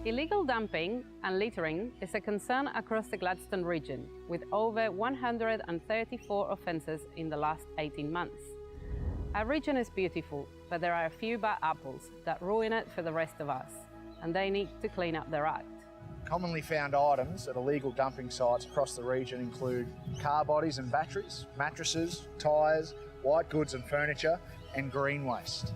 Illegal dumping and littering is a concern across the Gladstone region, with over 134 offences in the last 18 months. Our region is beautiful, but there are a few bad apples that ruin it for the rest of us, and they need to clean up their act. Commonly found items at illegal dumping sites across the region include car bodies and batteries, mattresses, tyres, white goods and furniture, and green waste.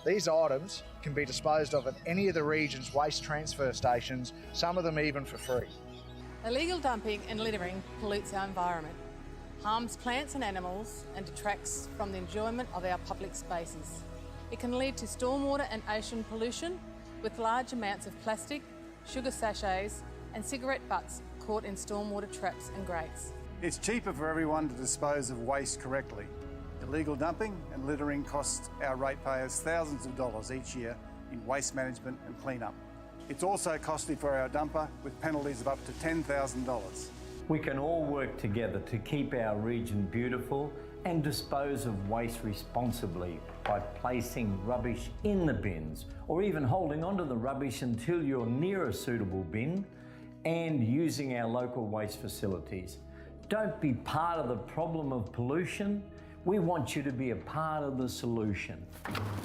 These items can be disposed of at any of the region's waste transfer stations, some of them even for free. Illegal dumping and littering pollutes our environment, harms plants and animals, and detracts from the enjoyment of our public spaces. It can lead to stormwater and ocean pollution, with large amounts of plastic, sugar sachets, and cigarette butts caught in stormwater traps and grates. It's cheaper for everyone to dispose of waste correctly. Illegal dumping and littering costs our ratepayers thousands of dollars each year in waste management and clean-up. It's also costly for our dumper, with penalties of up to $10,000. We can all work together to keep our region beautiful and dispose of waste responsibly by placing rubbish in the bins, or even holding onto the rubbish until you're near a suitable bin, and using our local waste facilities. Don't be part of the problem of pollution. We want you to be a part of the solution.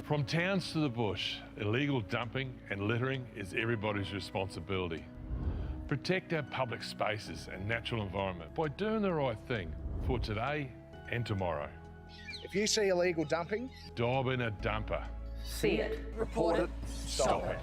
From towns to the bush, illegal dumping and littering is everybody's responsibility. Protect our public spaces and natural environment by doing the right thing for today and tomorrow. If you see illegal dumping, Dob in a dumper. See it, report it, stop it.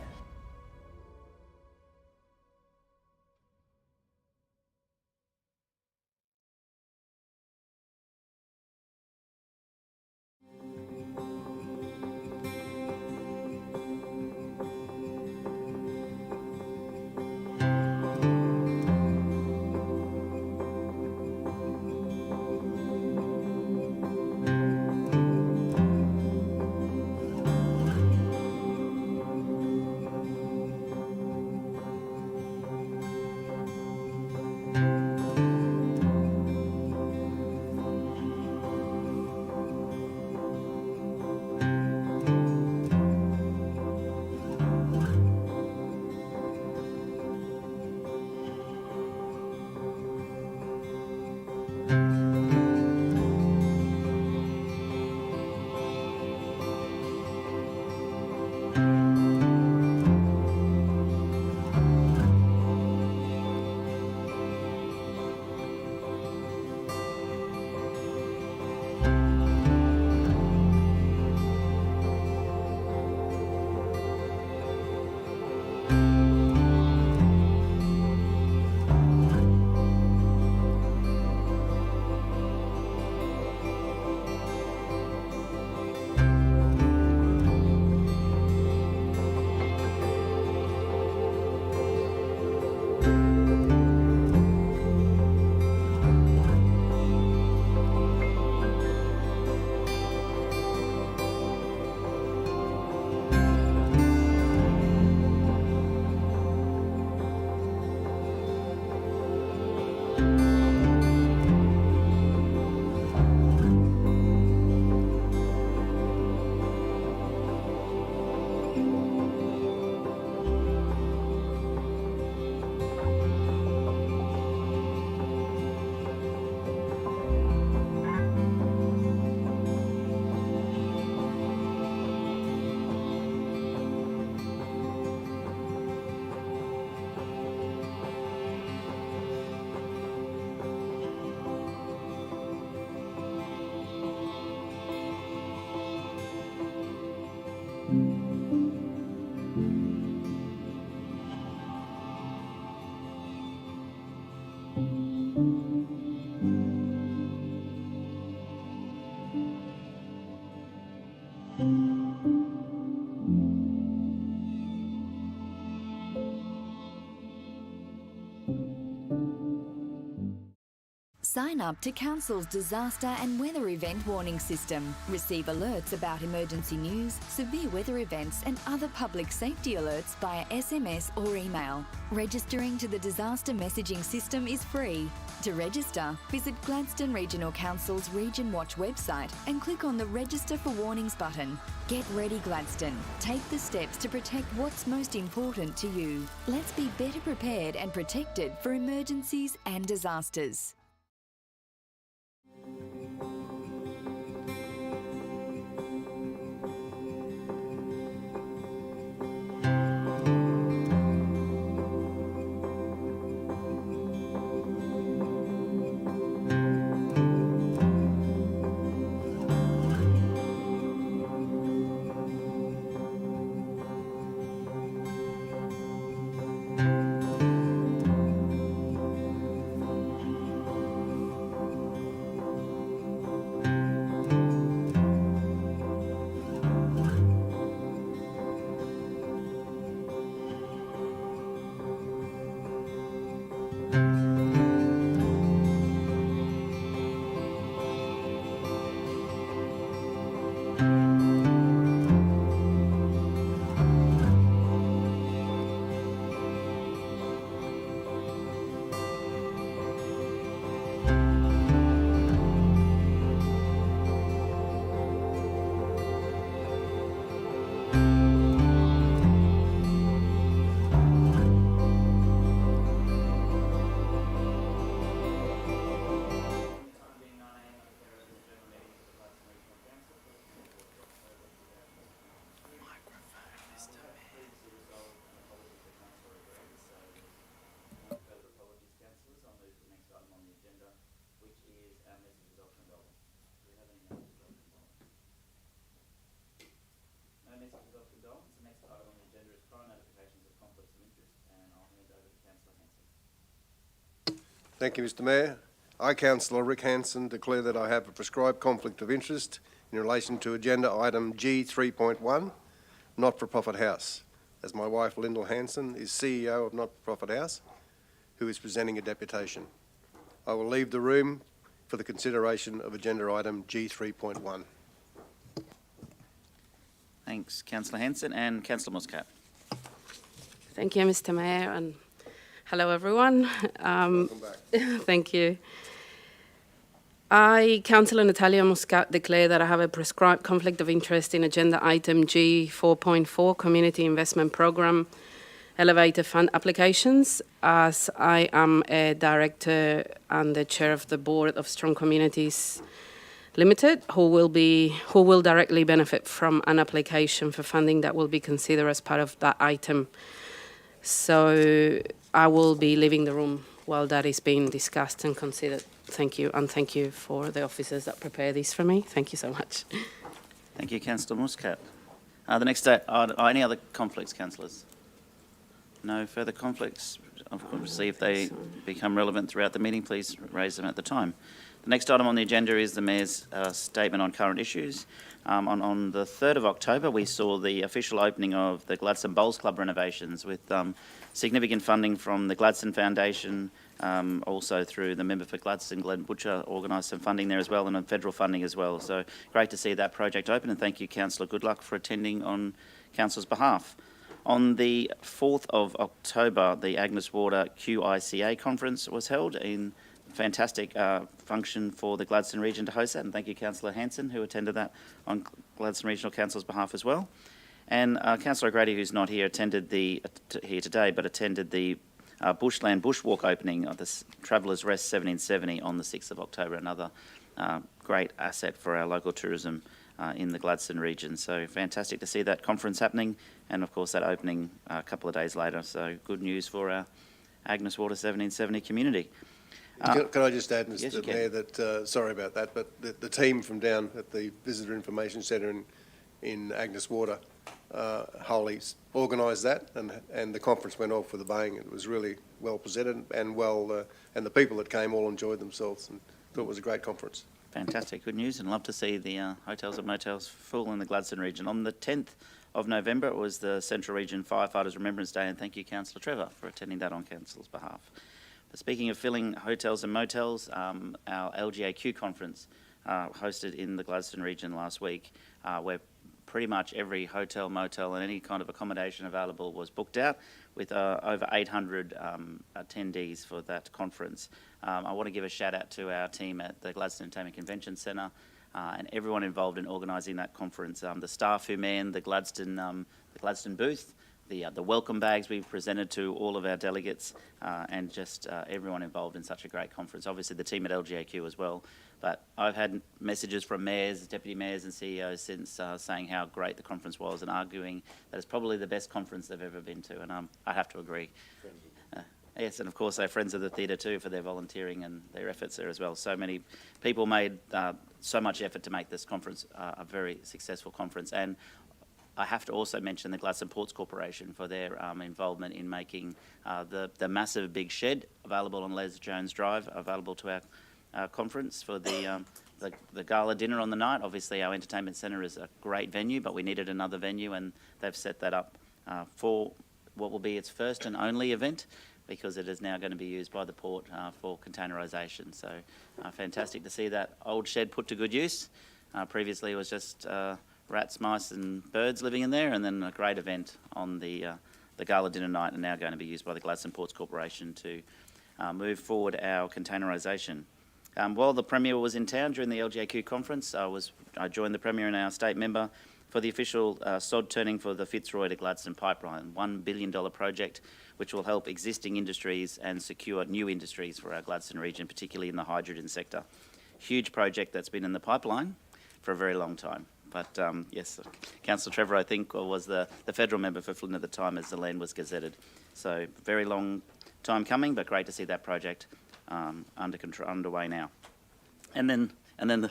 Sign up to Council's disaster and weather event warning system. Receive alerts about emergency news, severe weather events and other public safety alerts via SMS or email. Registering to the disaster messaging system is free. To register, visit Gladstone Regional Council's Region Watch website and click on the Register for Warnings button. Get ready, Gladstone. Take the steps to protect what's most important to you. Let's be better prepared and protected for emergencies and disasters. Thank you, Mr Mayor. I, Councillor Rick Hanson, declare that I have a prescribed conflict of interest in relation to agenda item G 3.1, Not-for-Profit House, as my wife Lyndall Hanson is CEO of Not-for-Profit House, who is presenting a deputation. I will leave the room for the consideration of agenda item G 3.1. Thanks, Councillor Hanson. And Councillor Muscat. Thank you, Mr Mayor, and hello everyone. Welcome back. Thank you. I, Councillor Natalia Muscat, declare that I have a prescribed conflict of interest in agenda item G 4.4, Community Investment Programme Elevator Fund Applications, as I am a director and the chair of the board of Strong Communities Limited, who will directly benefit from an application for funding that will be considered as part of that item. So I will be leaving the room while that is being discussed and considered. Thank you, and thank you for the officers that prepare this for me. Thank you so much. Thank you, Councillor Muscat. The next are any other conflicts, councillors? No further conflicts. I'll see if they become relevant throughout the meeting. Please raise them at the time. The next item on the agenda is the Mayor's statement on current issues. On the 3rd of October, we saw the official opening of the Gladstone Bowls Club renovations with significant funding from the Gladstone Foundation, also through the member for Gladstone, Glenn Butcher, organised some funding there as well, and federal funding as well. So great to see that project open, and thank you, Councillor Goodluck, for attending on Council's behalf. On the 4th of October, the Agnes Water QICA conference was held in fantastic function for the Gladstone region to host that, and thank you, Councillor Hanson, who attended that on Gladstone Regional Council's behalf as well. And Councillor O'Grady, who's not here, attended here today, but attended the Bushland Bushwalk opening of the Travellers Rest 1770 on the 6th of October, another great asset for our local tourism in the Gladstone region. So fantastic to see that conference happening, and of course that opening a couple of days later. So good news for our Agnes Water 1770 community. Can I just add, Mr. Yes, Mayor, that, sorry about that, but the team from down at the Visitor Information Centre in Agnes Water wholly organised that, and the conference went off with a bang. It was really well presented and and the people that came all enjoyed themselves and thought it was a great conference. Fantastic, good news, and love to see the hotels and motels full in the Gladstone region. On the 10th of November, it was the Central Region Firefighters Remembrance Day, and thank you, Councillor Trevor, for attending that on Council's behalf. Speaking of filling hotels and motels, our LGAQ conference hosted in the Gladstone region last week, where pretty much every hotel, motel and any kind of accommodation available was booked out, with over 800 attendees for that conference. I want to give a shout out to our team at the Gladstone Entertainment Convention Centre and everyone involved in organising that conference. The staff who manned the Gladstone booth, the welcome bags we presented to all of our delegates, and just everyone involved in such a great conference. Obviously the team at LGAQ as well, but I've had messages from mayors, deputy mayors and CEOs since saying how great the conference was and arguing that it's probably the best conference they've ever been to, and I have to agree. Yes, and of course our friends of the theatre too for their volunteering and their efforts there as well. So many people made so much effort to make this conference a very successful conference. And I have to also mention the Gladstone Ports Corporation for their involvement in making the massive big shed available on Les Jones Drive available to our conference for the gala dinner on the night. Obviously our entertainment centre is a great venue, but we needed another venue, and they've set that up for what will be its first and only event, because it is now going to be used by the port for containerisation. So fantastic to see that old shed put to good use. Previously it was just rats, mice and birds living in there, and then a great event on the gala dinner night, and now going to be used by the Gladstone Ports Corporation to move forward our containerisation. While the Premier was in town during the LGAQ conference, I joined the Premier and our state member for the official sod turning for the Fitzroy to Gladstone pipeline, $1 billion project which will help existing industries and secure new industries for our Gladstone region, particularly in the hydrogen sector. Huge project that's been in the pipeline for a very long time. But yes, Councillor Trevor, I think, was the federal member for Flynn at the time as the land was gazetted. So very long time coming, but great to see that project underway now. And then the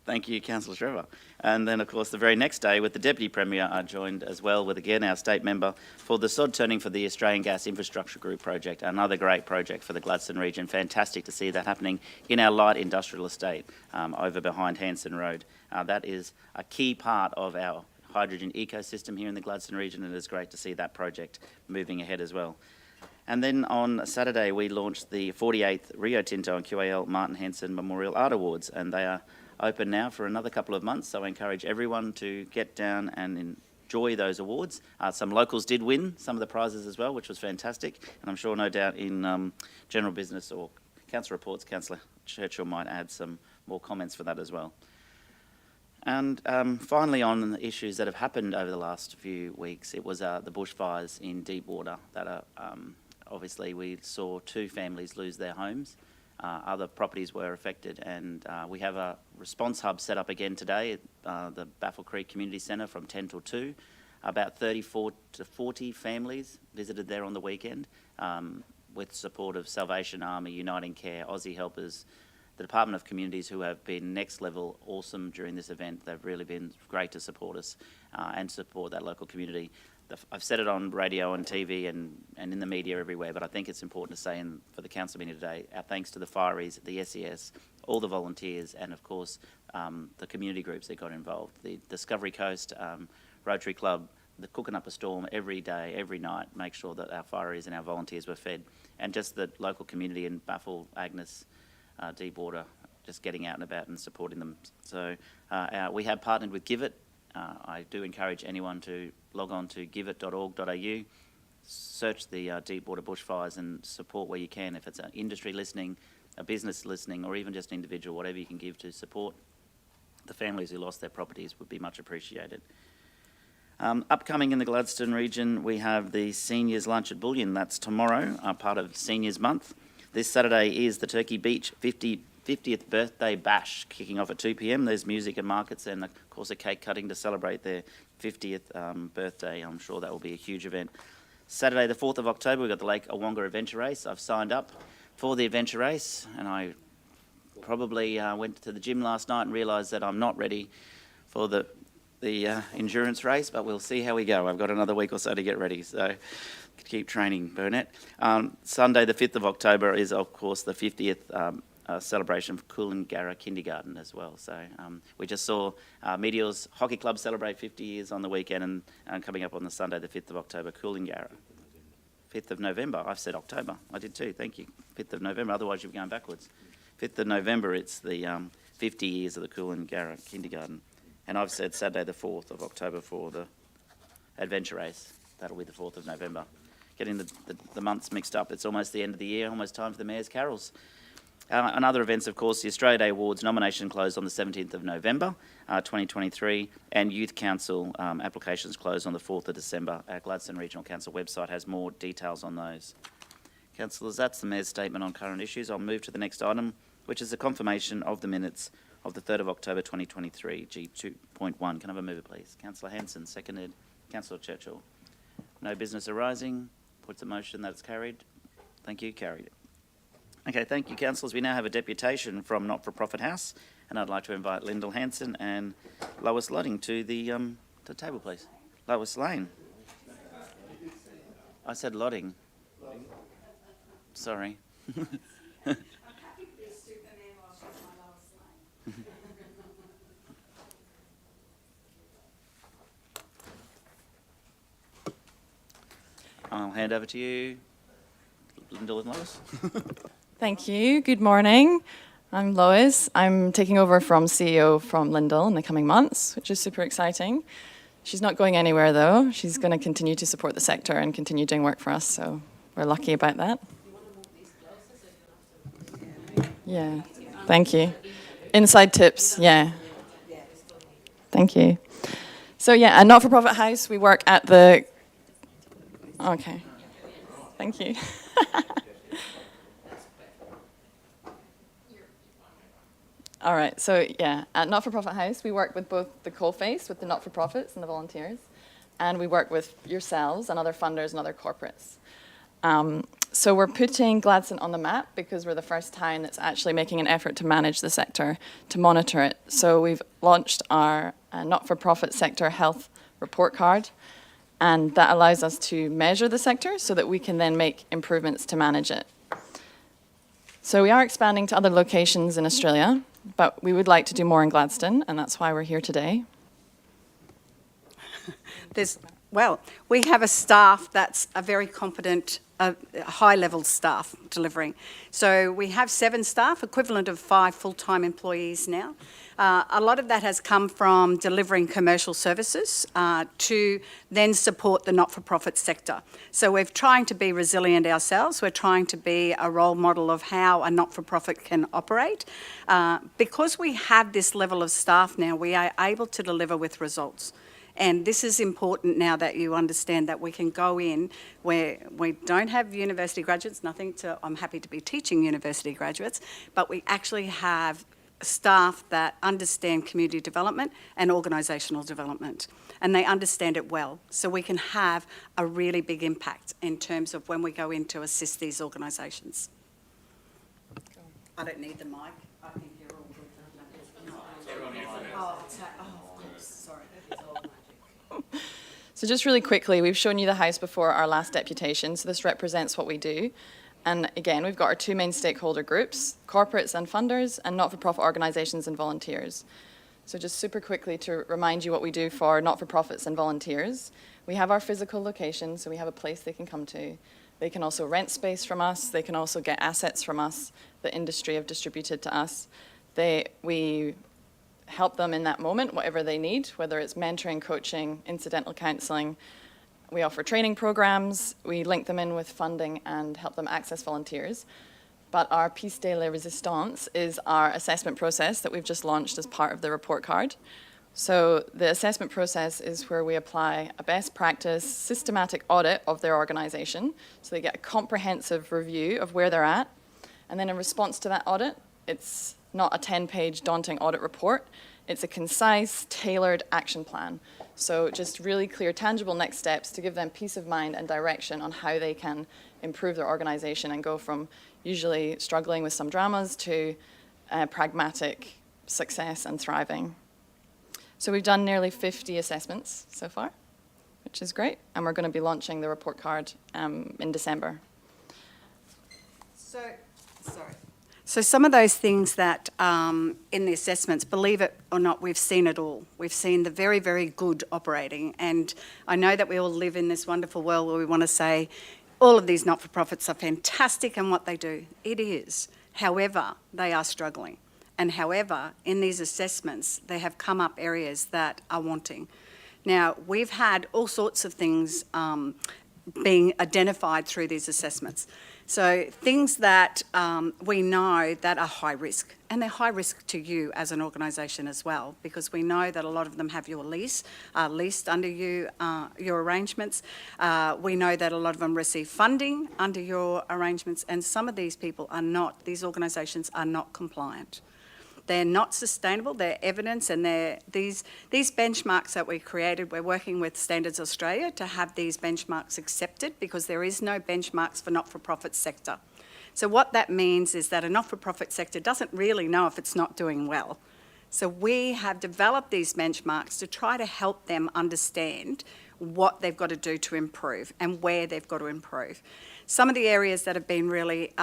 thank you, Councillor Trevor. And then, of course, the very next day with the Deputy Premier, I joined as well with, again, our state member for the sod turning for the Australian Gas Infrastructure Group project, another great project for the Gladstone region. Fantastic to see that happening in our light industrial estate over behind Hanson Road. That is a key part of our hydrogen ecosystem here in the Gladstone region, and it's great to see that project moving ahead as well. And then on Saturday, we launched the 48th Rio Tinto and QAL Martin Hanson Memorial Art Awards, and they are open now for another couple of months, so I encourage everyone to get down and enjoy those awards. Some locals did win some of the prizes as well, which was fantastic, and I'm sure no doubt in general business or council reports, Councillor Churchill might add some more comments for that as well. And finally, on the issues that have happened over the last few weeks, it was the bushfires in Deepwater that are, obviously we saw 2 families lose their homes. Other properties were affected, and we have a response hub set up again today at the Baffle Creek Community Centre from 10 till 2. About 34 to 40 families visited there on the weekend with support of Salvation Army, Uniting Care, Aussie Helpers, the Department of Communities, who have been next level awesome during this event. They've really been great to support us and support that local community. I've said it on radio and TV and in the media everywhere, but I think it's important to say for the council meeting today, our thanks to the fireys, the SES, all the volunteers, and of course the community groups that got involved. The Discovery Coast, Rotary Club, the Cooking Up a Storm every day, every night, make sure that our fireys and our volunteers were fed, and just the local community in Baffle, Agnes, Deepwater, just getting out and about and supporting them. So we have partnered with Give It. I do encourage anyone to log on to giveit.org.au, search the Deepwater bushfires and support where you can. If it's an industry listening, a business listening, or even just an individual, whatever you can give to support the families who lost their properties would be much appreciated. Upcoming in the Gladstone region, we have the Seniors Lunch at Bullion. That's tomorrow, part of Seniors Month. This Saturday is the Turkey Beach 50th birthday bash kicking off at 2 p.m. There's music and markets and, of course, a cake cutting to celebrate their 50th birthday. I'm sure that will be a huge event. Saturday, the 4th of October, we've got the Lake Awonga Adventure Race. I've signed up for the adventure race, and I probably went to the gym last night and realised that I'm not ready for the endurance race, but we'll see how we go. I've got another week or so to get ready, so keep training, Burnett. Sunday, the 5th of October, is, of course, the 50th celebration for Coolangatta Kindergarten as well. So we just saw Meteors Hockey Club celebrate 50 years on the weekend, and coming up on the Sunday, the 5th of October, Coolangatta. 5th of November. I've said October. I did too, thank you. 5th of November, otherwise you'll be going backwards. 5th of November, it's the 50 years of the Coolangatta Kindergarten. And I've said Saturday the 4th of October for the adventure race. That'll be the 4th of November. Getting the months mixed up. It's almost the end of the year, almost time for the Mayor's Carols. And other events, of course, the Australia Day Awards nomination closed on the 17th of November 2023, and Youth Council applications closed on the 4th of December. Our Gladstone Regional Council website has more details on those. Councillors, that's the Mayor's statement on current issues. I'll move to the next item, which is the confirmation of the minutes of the 3rd of October 2023, G2.1. Can I have a mover, please? Councillor Hanson, seconded. Councillor Churchill. No business arising. Puts a motion that it's carried. Thank you, carried. Okay, thank you, councillors. We now have a deputation from Not-for-Profit House, and I'd like to invite Lyndall Hanson and Lois Lodding to the table, please. Lois Lane. I said Lodding. Sorry. I'll hand over to you, Lyndall and Lois. Thank you. Good morning. I'm Lois. I'm taking over from CEO from Lyndall in the coming months, which is super exciting. She's not going anywhere though. She's going to continue to support the sector and continue doing work for us, so we're lucky about that. Yeah, thank you. Inside tips, yeah. Thank you. So yeah, at Not-for-Profit House, we work at the... Okay, thank you. All right, so yeah, at Not-for-Profit House, we work with both the coalface, with the not-for-profits and the volunteers, and we work with yourselves and other funders and other corporates. So we're putting Gladstone on the map because we're the first town that's actually making an effort to manage the sector, to monitor it. So we've launched our not-for-profit sector health report card, and that allows us to measure the sector so that we can then make improvements to manage it. So we are expanding to other locations in Australia, but we would like to do more in Gladstone, and that's why we're here today. Well, we have a staff that's a very competent, high-level staff delivering. So we have 7 staff, equivalent of 5 full-time employees now. A lot of that has come from delivering commercial services to then support the not-for-profit sector. So we're trying to be resilient ourselves. We're trying to be a role model of how a not-for-profit can operate. Because we have this level of staff now, we are able to deliver with results. And this is important now that you understand that we can go in where we don't have university graduates, I'm happy to be teaching university graduates, but we actually have staff that understand community development and organisational development, and they understand it well. So we can have a really big impact in terms of when we go in to assist these organisations. I don't need the mic. I think you're all good. Oh, of course, sorry. So just really quickly, we've shown you the house before our last deputation, so this represents what we do. And again, we've got our 2 main stakeholder groups, corporates and funders, and not-for-profit organisations and volunteers. So just super quickly to remind you what we do for not-for-profits and volunteers. We have our physical location, so we have a place they can come to. They can also rent space from us. They can also get assets from us. The industry have distributed to us. We help them in that moment, whatever they need, whether it's mentoring, coaching, incidental counselling. We offer training programs, we link them in with funding and help them access volunteers. But our piece de la resistance is our assessment process that we've just launched as part of the report card. So the assessment process is where we apply a best practice systematic audit of their organisation. So they get a comprehensive review of where they're at. And then in response to that audit, it's not a 10-page daunting audit report. It's a concise, tailored action plan. So just really clear, tangible next steps to give them peace of mind and direction on how they can improve their organisation and go from usually struggling with some dramas to pragmatic success and thriving. So we've done nearly 50 assessments so far, which is great. And we're going to be launching the report card in December. So some of those things that in the assessments, believe it or not, we've seen it all. We've seen the very, very good operating. And I know that we all live in this wonderful world where we want to say, all of these not-for-profits are fantastic in what they do. It is. However, they are struggling. And however, in these assessments, they have come up areas that are wanting. Now, we've had all sorts of things being identified through these assessments. So things that we know that are high risk, and they're high risk to you as an organisation as well, because we know that a lot of them have your leased under you, your arrangements. We know that a lot of them receive funding under your arrangements, and some of these people are not, these organisations are not compliant. They're not sustainable, they're evidence, and these benchmarks that we created, we're working with Standards Australia to have these benchmarks accepted, because there is no benchmarks for not-for-profit sector. So what that means is that a not-for-profit sector doesn't really know if it's not doing well. So we have developed these benchmarks to try to help them understand what they've got to do to improve and where they've got to improve. Some of the areas that have been really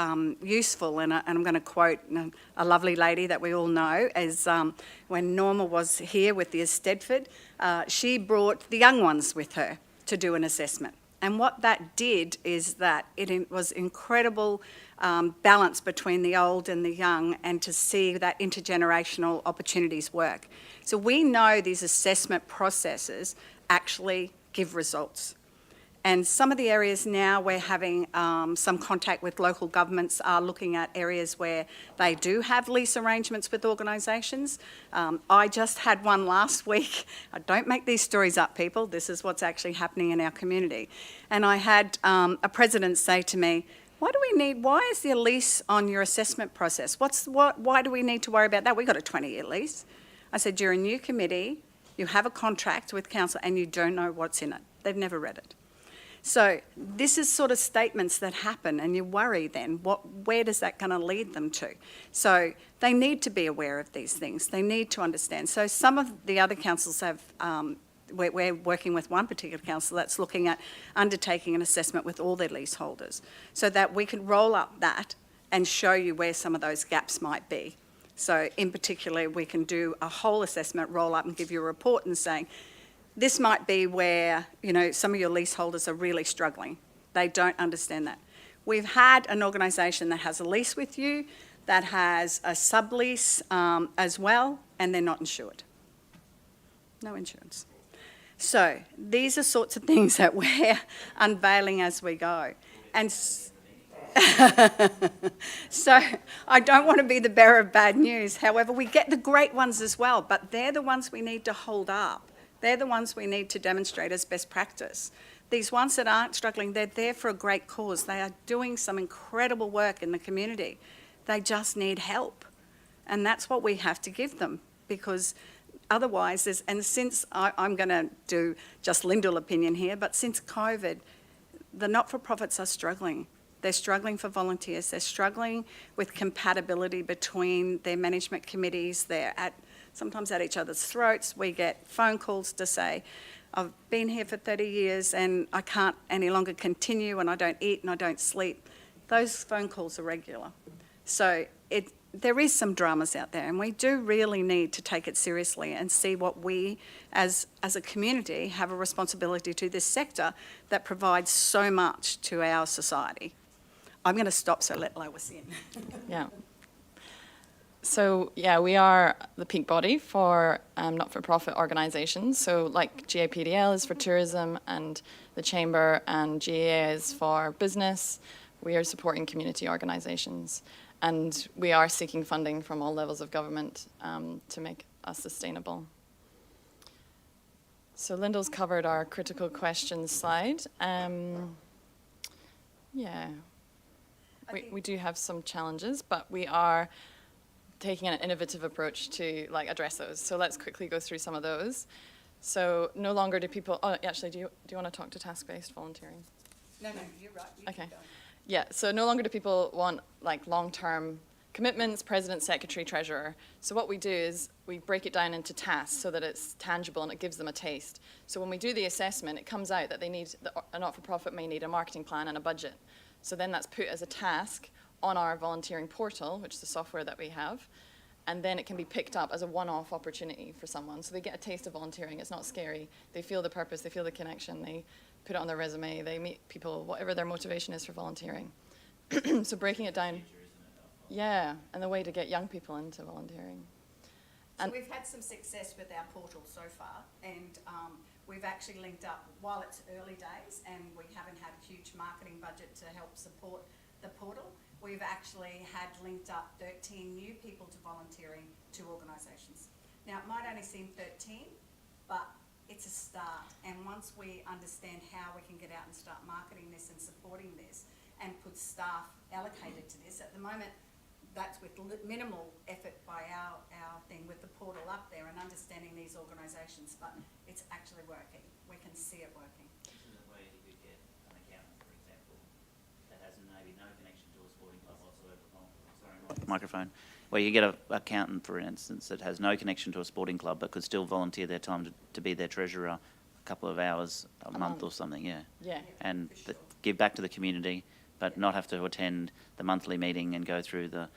useful, and I'm going to quote a lovely lady that we all know, is when Norma was here with the Eisteddfod, she brought the young ones with her to do an assessment. And what that did is that it was incredible balance between the old and the young, and to see that intergenerational opportunities work. So we know these assessment processes actually give results. And some of the areas now we're having some contact with local governments are looking at areas where they do have lease arrangements with organisations. I just had one last week. I don't make these stories up, people. This is what's actually happening in our community. And I had a president say to me, why is there a lease on your assessment process? Why do we need to worry about that? We've got a 20-year lease. I said, you're a new committee, you have a contract with council, and you don't know what's in it. They've never read it. So this is sort of statements that happen, and you worry then, where does that going to lead them to? So they need to be aware of these things. They need to understand. So some of the other councils have, we're working with one particular council that's looking at undertaking an assessment with all their leaseholders, so that we can roll up that and show you where some of those gaps might be. So in particular, we can do a whole assessment, roll up and give you a report and saying, this might be where, some of your leaseholders are really struggling. They don't understand that. We've had an organisation that has a lease with you, that has a sublease as well, and they're not insured. No insurance. So these are sorts of things that we're unveiling as we go. And so I don't want to be the bearer of bad news. However, we get the great ones as well, but they're the ones we need to hold up. They're the ones we need to demonstrate as best practice. These ones that aren't struggling, they're there for a great cause. They are doing some incredible work in the community. They just need help. And that's what we have to give them, because otherwise, and since I'm going to do just Lyndall opinion here, but since COVID, the not-for-profits are struggling. They're struggling for volunteers. They're struggling with compatibility between their management committees. They're sometimes at each other's throats. We get phone calls to say, I've been here for 30 years and I can't any longer continue, and I don't eat and I don't sleep. Those phone calls are regular. So there is some dramas out there, and we do really need to take it seriously and see what we as a community have a responsibility to this sector that provides so much to our society. I'm going to stop so let Lois in. Yeah. So, yeah, we are the peak body for not-for-profit organisations. So, like GAPDL is for tourism, and the Chamber and GAA is for business. We are supporting community organisations, and we are seeking funding from all levels of government to make us sustainable. So, Lyndall's covered our critical questions slide. Yeah, we do have some challenges, but we are taking an innovative approach to address those. So let's quickly go through some of those. So no longer do people, actually, do you want to talk to task-based volunteering? No, you're right. Okay. Yeah, so no longer do people want long-term commitments, president, secretary, treasurer. So what we do is we break it down into tasks so that it's tangible and it gives them a taste. So when we do the assessment, it comes out that a not-for-profit may need a marketing plan and a budget. So then that's put as a task on our volunteering portal, which is the software that we have, and then it can be picked up as a one-off opportunity for someone. So they get a taste of volunteering. It's not scary. They feel the purpose. They feel the connection. put it on their resume, they meet people, whatever their motivation is for volunteering. So breaking it down. Yeah, and the way to get young people into volunteering. So we've had some success with our portal so far, and we've actually linked up, while it's early days and we haven't had a huge marketing budget to help support the portal, we've actually had linked up 13 new people to volunteering to organisations. Now, it might only seem 13, but it's a start, and once we understand how we can get out and start marketing this and supporting this and put staff allocated to this, at the moment that's with minimal effort by our thing with the portal up there and understanding these organisations, but it's actually working. We can see it working. This is a way you could get an accountant, for example, that has maybe no connection to a sporting club whatsoever. Microphone. Where you get an accountant, for instance, that has no connection to a sporting club but could still volunteer their time to be their treasurer a couple of hours a month or something, yeah. Yeah. And give back to the community, but not have to attend the monthly meeting and go through the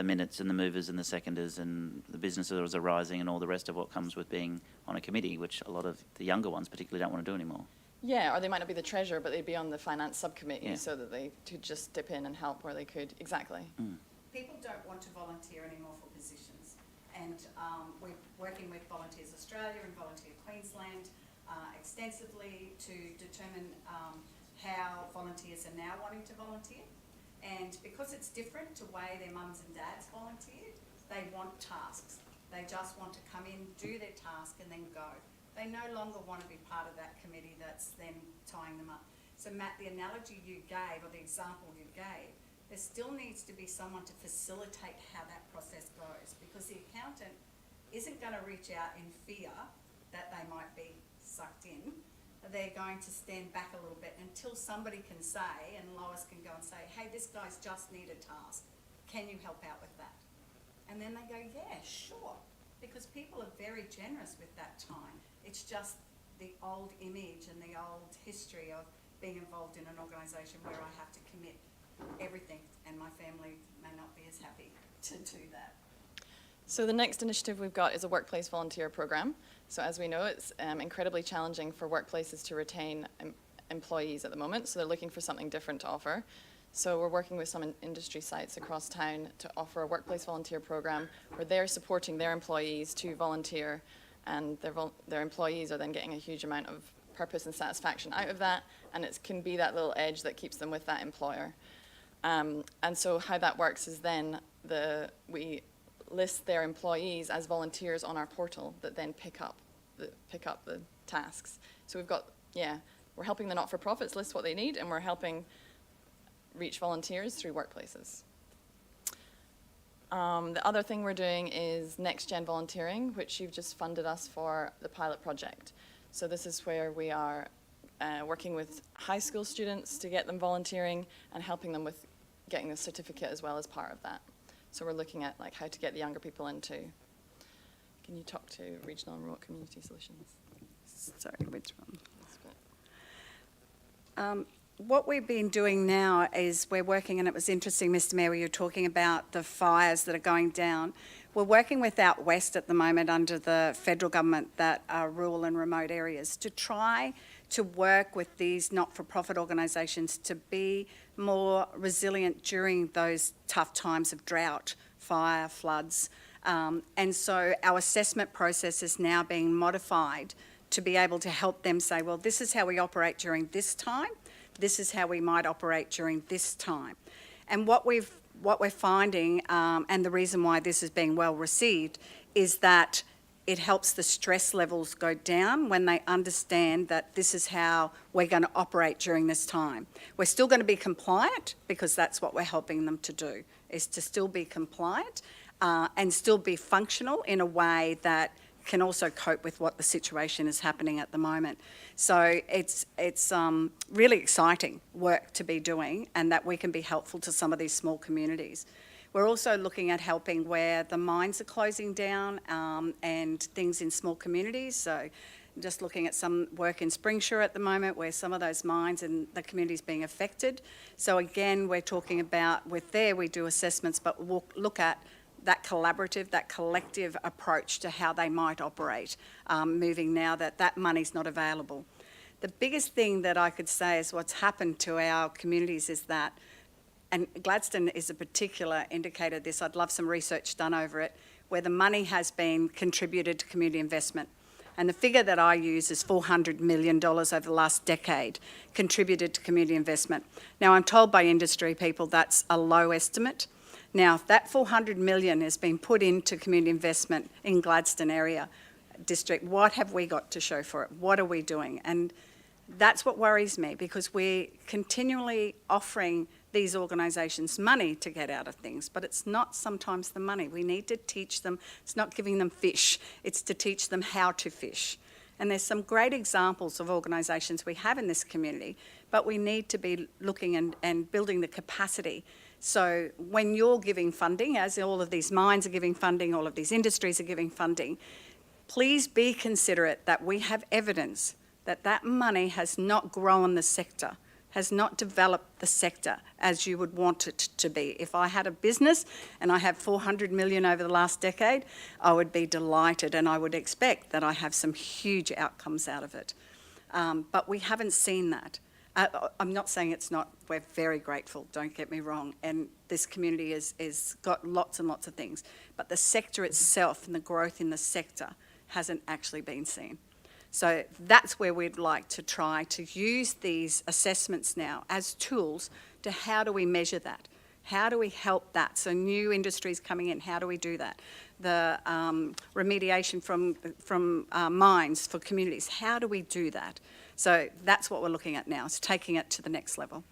minutes and the movers and the seconders and the businesses arising and all the rest of what comes with being on a committee, which a lot of the younger ones particularly don't want to do anymore. Yeah, or they might not be the treasurer, but they'd be on the finance subcommittee so that they could just dip in and help where they could. Exactly. Mm. People don't want to volunteer anymore for positions, and we're working with Volunteers Australia and Volunteer Queensland extensively to determine how volunteers are now wanting to volunteer. And because it's different to way their mums and dads volunteered, they want tasks. They just want to come in, do their task and then go. They no longer want to be part of that committee that's then tying them up. So Matt, the analogy you gave, or the example you gave, there still needs to be someone to facilitate how that process goes, because the accountant isn't going to reach out in fear that they might be sucked in. They're going to stand back a little bit until somebody can say, and Lois can go and say, hey, this guy's just need a task. Can you help out with that? And then they go, yeah, sure. Because people are very generous with that time. It's just the old image and the old history of being involved in an organisation where I have to commit everything, and my family may not be as happy to do that. So the next initiative we've got is a workplace volunteer program. So as we know, it's incredibly challenging for workplaces to retain employees at the moment, so they're looking for something different to offer. So we're working with some industry sites across town to offer a workplace volunteer program where they're supporting their employees to volunteer, and their employees are then getting a huge amount of purpose and satisfaction out of that, and it can be that little edge that keeps them with that employer. And so how that works is then we list their employees as volunteers on our portal that then pick up the tasks. So we've got, we're helping the not-for-profits list what they need, and we're helping reach volunteers through workplaces. The other thing we're doing is Next Gen Volunteering, which you've just funded us for the pilot project. So this is where we are working with high school students to get them volunteering and helping them with getting the certificate as well as part of that. So we're looking at like how to get the younger people into. Can you talk to Regional and Remote Community Solutions? Sorry, which one? What we've been doing now is we're working, and it was interesting, Mr Mayor, you were talking about the fires that are going down. We're working with Out West at the moment under the federal government that are rural and remote areas to try to work with these not-for-profit organisations to be more resilient during those tough times of drought, fire, floods. And so our assessment process is now being modified to be able to help them say, well, this is how we operate during this time. This is how we might operate during this time. And what we're finding, and the reason why this is being well received, is that it helps the stress levels go down when they understand that this is how we're going to operate during this time. We're still going to be compliant, because that's what we're helping them to do, is to still be compliant and still be functional in a way that can also cope with what the situation is happening at the moment. So it's really exciting work to be doing, and that we can be helpful to some of these small communities. We're also looking at helping where the mines are closing down and things in small communities. So just looking at some work in Springsure at the moment where some of those mines and the communities being affected. So again, we're talking about with there we do assessments, but we'll look at that collaborative, that collective approach to how they might operate, moving now that money's not available. The biggest thing that I could say is what's happened to our communities is that, and Gladstone is a particular indicator of this, I'd love some research done over it, where the money has been contributed to community investment. And the figure that I use is $400 million over the last decade contributed to community investment. Now, I'm told by industry people that's a low estimate. Now, if that $400 million has been put into community investment in Gladstone area district, what have we got to show for it? What are we doing? And that's what worries me, because we're continually offering these organisations money to get out of things, but it's not sometimes the money. We need to teach them, it's not giving them fish, it's to teach them how to fish. And there's some great examples of organisations we have in this community, but we need to be looking and building the capacity. So when you're giving funding, as all of these mines are giving funding, all of these industries are giving funding, please be considerate that we have evidence that that money has not grown the sector, has not developed the sector as you would want it to be. If I had a business and I have $400 million over the last decade, I would be delighted and I would expect that I have some huge outcomes out of it. But we haven't seen that. I'm not saying it's not, we're very grateful, don't get me wrong, and this community is got lots and lots of things, but the sector itself and the growth in the sector hasn't actually been seen. So that's where we'd like to try to use these assessments now as tools to how do we measure that? How do we help that? So new industries coming in, how do we do that? The remediation from mines for communities, how do we do that? So that's what we're looking at now, is taking it to the next level.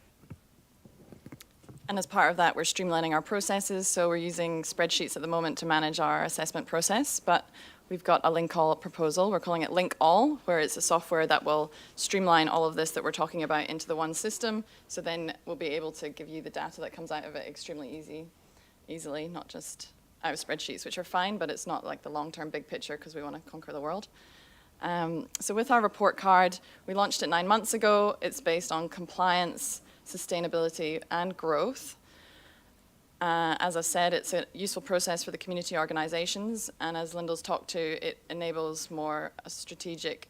And as part of that, we're streamlining our processes. So we're using spreadsheets at the moment to manage our assessment process, but we've got a link all proposal. We're calling it Link All, where it's a software that will streamline all of this that we're talking about into the one system. So then we'll be able to give you the data that comes out of it extremely easily, not just out of spreadsheets, which are fine, but it's not like the long-term big picture because we want to conquer the world. So with our report card, we launched it 9 months ago. It's based on compliance, sustainability, and growth. As I said, it's a useful process for the community organisations, and as Lyndall's talked to, it enables more strategic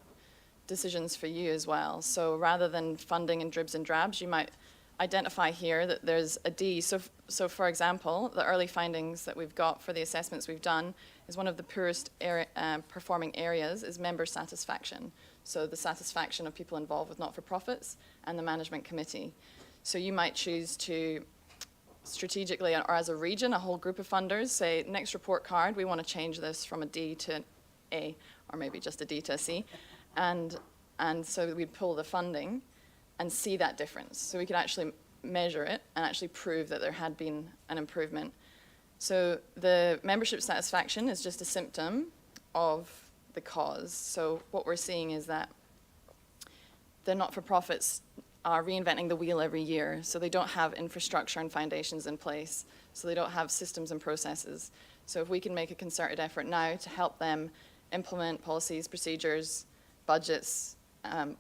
decisions for you as well. So rather than funding in dribs and drabs, you might identify here that there's a D. So for example, the early findings that we've got for the assessments we've done is one of the poorest performing areas is member satisfaction. So the satisfaction of people involved with not-for-profits and the management committee. So you might choose to strategically, or as a region, a whole group of funders, say, next report card, we want to change this from a D to an A, or maybe just a D to a C. And so we'd pull the funding and see that difference. So we could actually measure it and actually prove that there had been an improvement. So the membership satisfaction is just a symptom of the cause. So what we're seeing is that the not-for-profits are reinventing the wheel every year. So they don't have infrastructure and foundations in place. So they don't have systems and processes. So if we can make a concerted effort now to help them implement policies, procedures, budgets,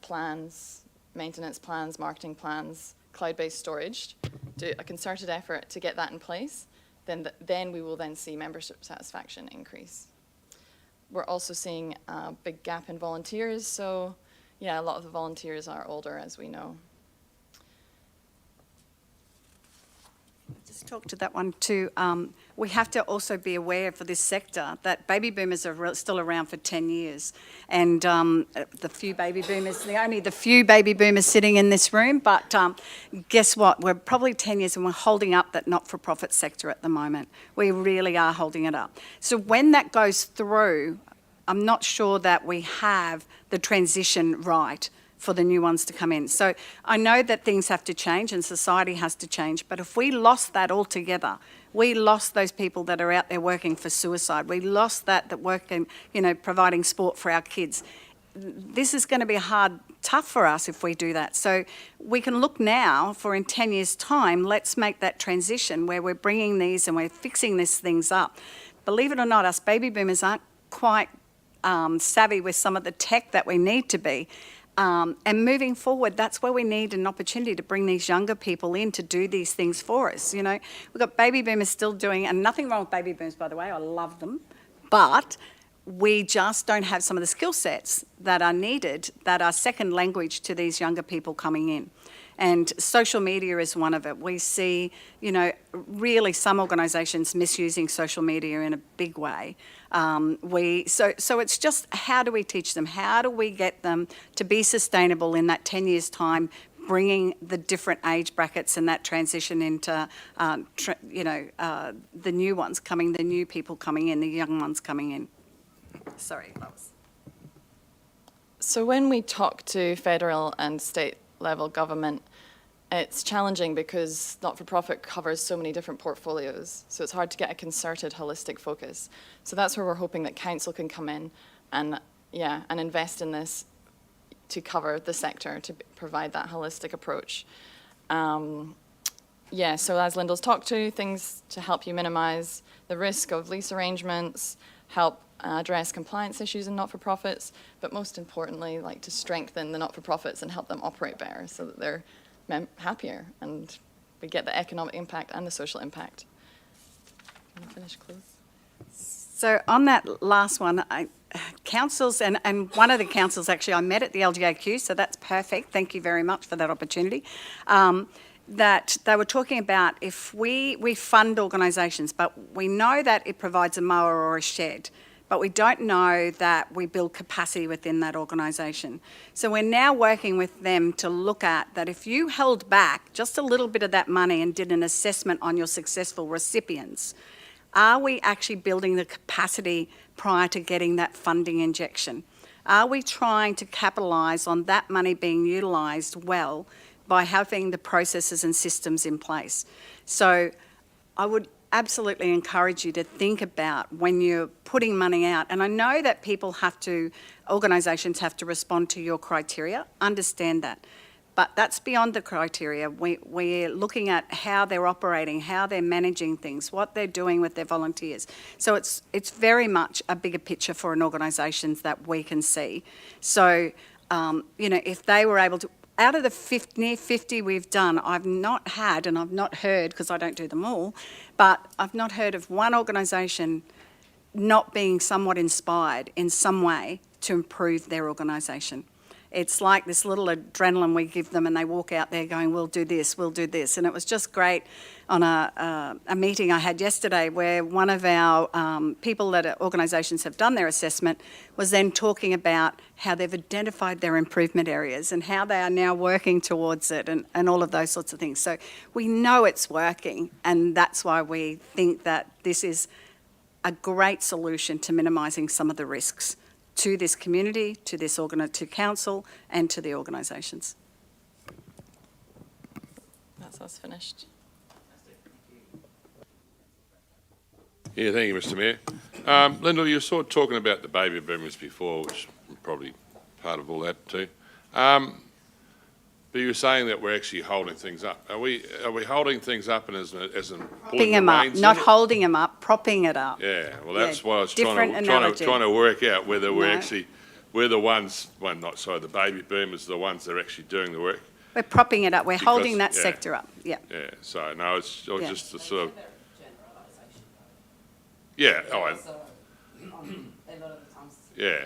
plans, maintenance plans, marketing plans, cloud-based storage, do a concerted effort to get that in place, then we will then see membership satisfaction increase. We're also seeing a big gap in volunteers. So yeah, a lot of the volunteers are older, as we know. Just talk to that one too. We have to also be aware for this sector that baby boomers are still around for 10 years. And the few baby boomers, only the few baby boomers sitting in this room, but guess what? We're probably 10 years and we're holding up that not-for-profit sector at the moment. We really are holding it up. So when that goes through, I'm not sure that we have the transition right for the new ones to come in. So I know that things have to change and society has to change, but if we lost that altogether, we lost those people that are out there working for suicide. We lost that work in, providing sport for our kids. This is going to be tough for us if we do that. So we can look now for in 10 years' time, let's make that transition where we're bringing these and we're fixing these things up. Believe it or not, us baby boomers aren't quite savvy with some of the tech that we need to be. And moving forward, that's where we need an opportunity to bring these younger people in to do these things for us. We've got baby boomers still doing, and nothing wrong with baby boomers, by the way, I love them, but we just don't have some of the skill sets that are needed, that are second language to these younger people coming in. And social media is one of it. We see, you know, really some organisations misusing social media in a big way. So it's just, how do we teach them? How do we get them to be sustainable in that 10 years' time, bringing the different age brackets and that transition into, the new ones coming, the new people coming in, the young ones coming in. Sorry, Lois. So when we talk to federal and state level government, it's challenging because not-for-profit covers so many different portfolios. So it's hard to get a concerted, holistic focus. So that's where we're hoping that council can come in and invest in this to cover the sector, to provide that holistic approach. So as Lyndall's talked to, things to help you minimise the risk of lease arrangements, help address compliance issues in not-for-profits, but most importantly, like to strengthen the not-for-profits and help them operate better so that they're happier and we get the economic impact and the social impact. Can I finish close? So on that last one, councils, and one of the councils actually I met at the LGAQ, so that's perfect. Thank you very much for that opportunity. That they were talking about, if we fund organisations, but we know that it provides a mower or a shed, but we don't know that we build capacity within that organisation. So we're now working with them to look at that if you held back just a little bit of that money and did an assessment on your successful recipients, are we actually building the capacity prior to getting that funding injection? Are we trying to capitalise on that money being utilised well by having the processes and systems in place? So I would absolutely encourage you to think about when you're putting money out, and I know that organisations have to respond to your criteria, understand that, but that's beyond the criteria. We're looking at how they're operating, how they're managing things, what they're doing with their volunteers. So it's very much a bigger picture for an organisation that we can see. So, if they were able to, out of the near 50 we've done, I've not had, and I've not heard, because I don't do them all, but I've not heard of one organisation not being somewhat inspired in some way to improve their organisation. It's like this little adrenaline we give them and they walk out there going, we'll do this. And it was just great on a meeting I had yesterday where one of our people that organisations have done their assessment was then talking about how they've identified their improvement areas and how they are now working towards it and all of those sorts of things. So we know it's working, and that's why we think that this is a great solution to minimising some of the risks to this community, to this to council, and to the organisations. That's us finished. Yeah, thank you, Mr. Mayor. Lyndall, you were sort of talking about the baby boomers before, which is probably part of all that too. But you were saying that we're actually holding things up. Are we holding things up and as in propping them up, not holding them up, propping it up. Yeah, well, that's what I was trying to work out, whether we're the ones, the baby boomers are the ones that are actually doing the work. We're propping it up. We're holding that sector up. Yeah. Yeah. So no, it's just a sort of. Yeah. Oh. A lot of the times. Yeah.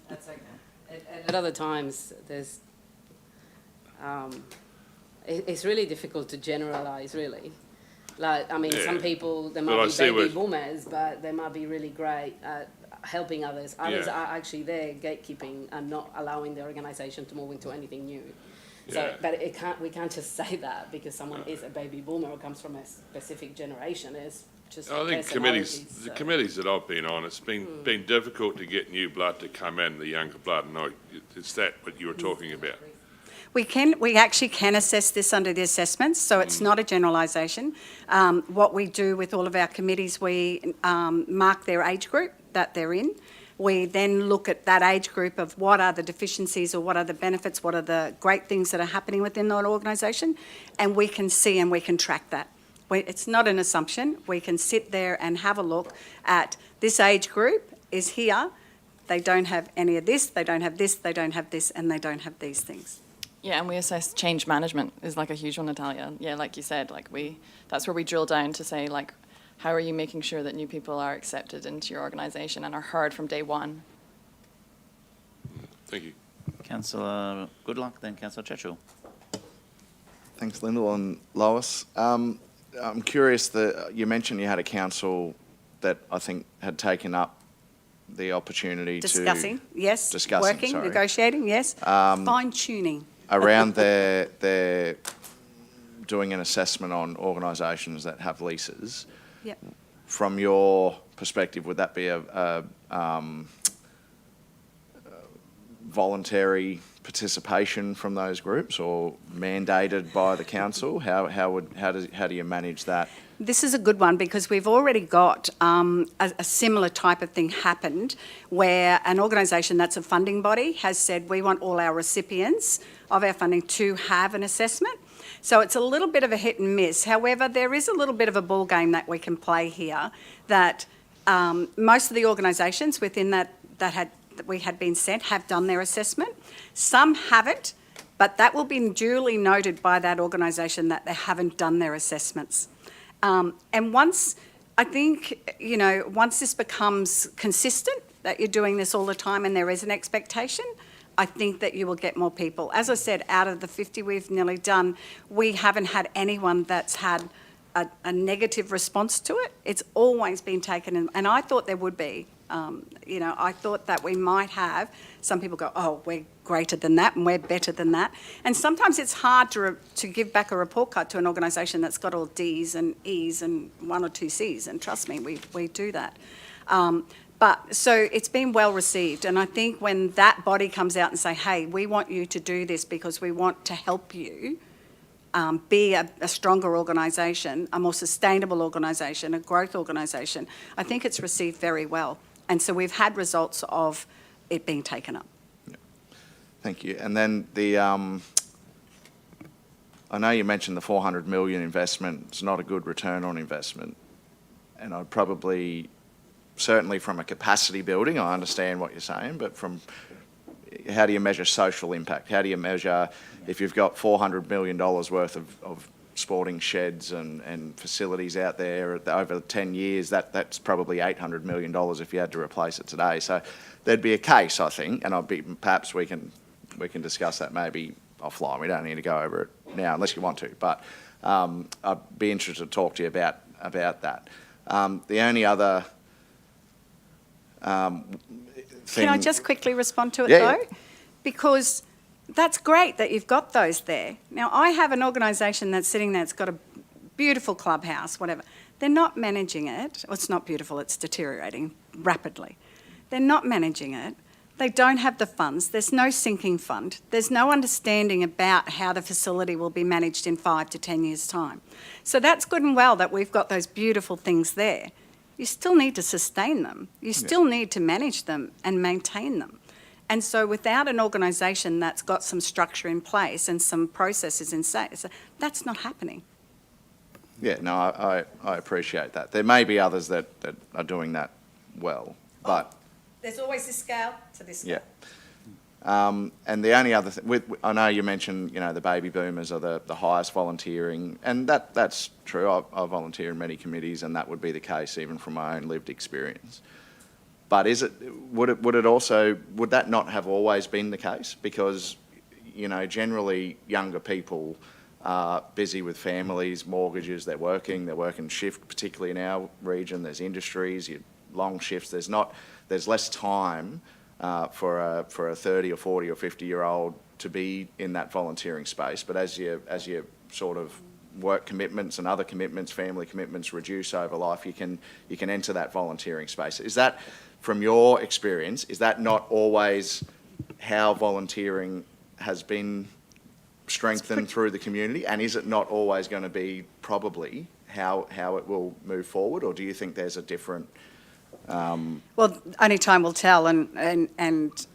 That's okay. A lot of the times, there's. It's really difficult to generalise, really. Like, I mean, some people, they might be baby boomers, but they might be really great at helping others. Others are actually there gatekeeping and not allowing the organisation to move into anything new. So, but we can't just say that because someone is a baby boomer or comes from a specific generation. It's just I think the committees that I've been on, it's been difficult to get new blood to come in, the younger blood, and it's that what you were talking about. We actually can assess this under the assessments, so it's not a generalisation. What we do with all of our committees, we mark their age group that they're in. We then look at that age group of what are the deficiencies or what are the benefits, what are the great things that are happening within that organisation, and we can see and we can track that. It's not an assumption. We can sit there and have a look at this age group is here. They don't have any of this, they don't have this, they don't have this, and they don't have these things. Yeah, and we assess change management is like a huge one, Natalia. Yeah, like you said, that's where we drill down to say, like, how are you making sure that new people are accepted into your organisation and are heard from day one? Thank you. Councillor Goodluck, then Councillor Churchill. Thanks, Lyndall and Lois. I'm curious that you mentioned you had a council that I think had taken up the opportunity Discussing, yes. Discussing, working, sorry. negotiating, yes. Fine-tuning. around their doing an assessment on organisations that have leases. Yep. From your perspective, would that be a voluntary participation from those groups or mandated by the council? How do you manage that? This is a good one because we've already got a similar type of thing happened where an organisation that's a funding body has said we want all our recipients of our funding to have an assessment. So it's a little bit of a hit and miss. However, there is a little bit of a ball game that we can play here that most of the organisations within that we had been sent have done their assessment. Some haven't, but that will be duly noted by that organisation that they haven't done their assessments. And once, I think, once this becomes consistent, that you're doing this all the time and there is an expectation, I think that you will get more people. As I said, out of the 50 we've nearly done, we haven't had anyone that's had a negative response to it. It's always been taken in, and I thought there would be. I thought that we might have some people go, oh, we're greater than that and we're better than that. And sometimes it's hard to give back a report card to an organisation that's got all Ds and Es and 1 or 2 Cs, and trust me, we do that. But so it's been well received, and I think when that body comes out and say, hey, we want you to do this because we want to help you be a stronger organisation, a more sustainable organisation, a growth organisation, I think it's received very well. And so we've had results of it being taken up. Yeah. Thank you. And then I know you mentioned the 400 million investment. It's not a good return on investment. And I'd probably, certainly from a capacity building, I understand what you're saying, but from how do you measure social impact? How do you measure if you've got $400 million worth of sporting sheds and facilities out there over 10 years, that's probably $800 million if you had to replace it today. So there'd be a case, I think, and perhaps we can discuss that maybe offline. We don't need to go over it now unless you want to, but I'd be interested to talk to you about that. The only other thing... Can I just quickly respond to it, though? Yeah. Because that's great that you've got those there. Now, I have an organisation that's sitting there, it's got a beautiful clubhouse, whatever. They're not managing it. Well, it's not beautiful, it's deteriorating rapidly. They're not managing it. They don't have the funds. There's no sinking fund. There's no understanding about how the facility will be managed in 5 to 10 years' time. So that's good and well that we've got those beautiful things there. You still need to sustain them. You still need to manage them and maintain them. And so without an organisation that's got some structure in place and some processes in place, that's not happening. Yeah, no, I appreciate that. There may be others that are doing that well, but... There's always this scale to this scale. Yeah. And the only other thing, I know you mentioned, the baby boomers are the highest volunteering, and that's true. I volunteer in many committees, and that would be the case even from my own lived experience. But would that not have always been the case? Because, generally younger people are busy with families, mortgages, they're working shift, particularly in our region. There's industries, long shifts. There's less time for a 30 or 40 or 50-year-old to be in that volunteering space. But as you sort of work commitments and other commitments, family commitments reduce over life, you can enter that volunteering space. Is that, from your experience, is that not always how volunteering has been strengthened through the community? And is it not always going to be probably how it will move forward? Or do you think there's a different... Well, only time will tell, and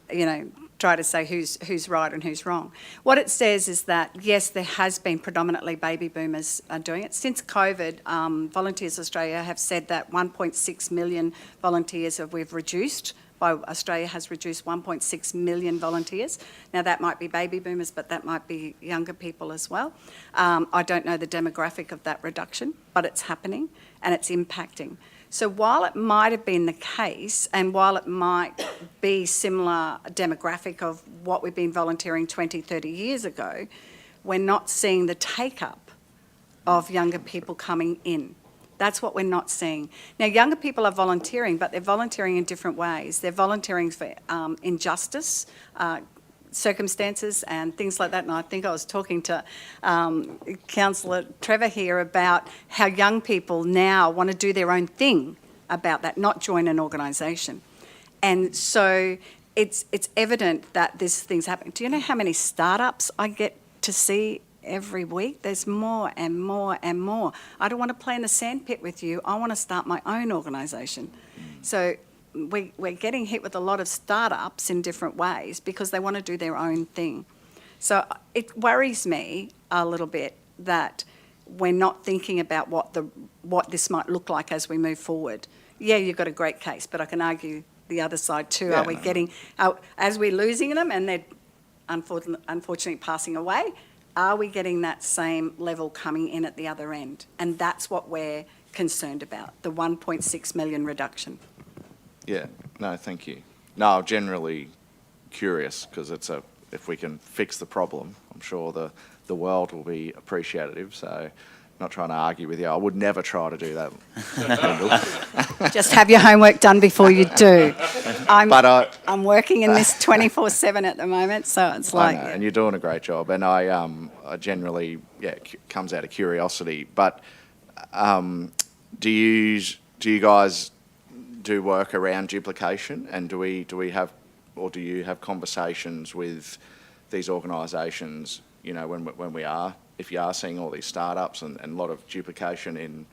try to say who's right and who's wrong. What it says is that, yes, there has been predominantly baby boomers doing it. Since COVID, Volunteers Australia have said that 1.6 million volunteers we've reduced why Australia has reduced 1.6 million volunteers. Now, that might be baby boomers, but that might be younger people as well. I don't know the demographic of that reduction, but it's happening and it's impacting. So while it might have been the case, and while it might be similar demographic of what we've been volunteering 20, 30 years ago, we're not seeing the take-up of younger people coming in. That's what we're not seeing. Now, younger people are volunteering, but they're volunteering in different ways. They're volunteering for injustice, circumstances and things like that. And I think I was talking to Councillor Trevor here about how young people now want to do their own thing about that, not join an organisation. And so it's evident that this thing's happening. Do you know how many startups I get to see every week? There's more and more and more. I don't want to play in the sandpit with you. I want to start my own organisation. So we're getting hit with a lot of startups in different ways because they want to do their own thing. So it worries me a little bit that we're not thinking about what this might look like as we move forward. Yeah, you've got a great case, but I can argue the other side too. Yeah, Are we getting, as we're losing them and they're unfortunately passing away, are we getting that same level coming in at the other end? And that's what we're concerned about, the 1.6 million reduction. Yeah, no, thank you. No, I'm generally curious because if we can fix the problem, I'm sure the world will be appreciative. So, not trying to argue with you. I would never try to do that. Just have your homework done before you do. I'm working in this 24/7 at the moment, so it's like. I know, and you're doing a great job. And I generally, it comes out of curiosity. But do you guys do work around duplication, and do you have conversations with these organisations? You know, if you are seeing all these startups and a lot of duplication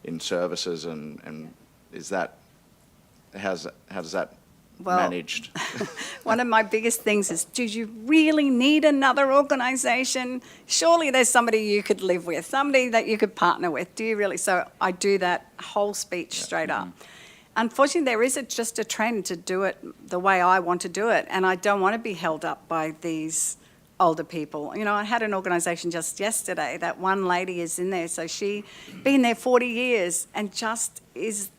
in services, and is that how does that managed? One of my biggest things is, do you really need another organisation? Surely there's somebody you could live with, somebody that you could partner with. Do you really? So I do that whole speech straight up. Unfortunately, there is just a trend to do it the way I want to do it, and I don't want to be held up by these older people. You know, I had an organisation just yesterday that one lady is in there, so she been there 40 years and just is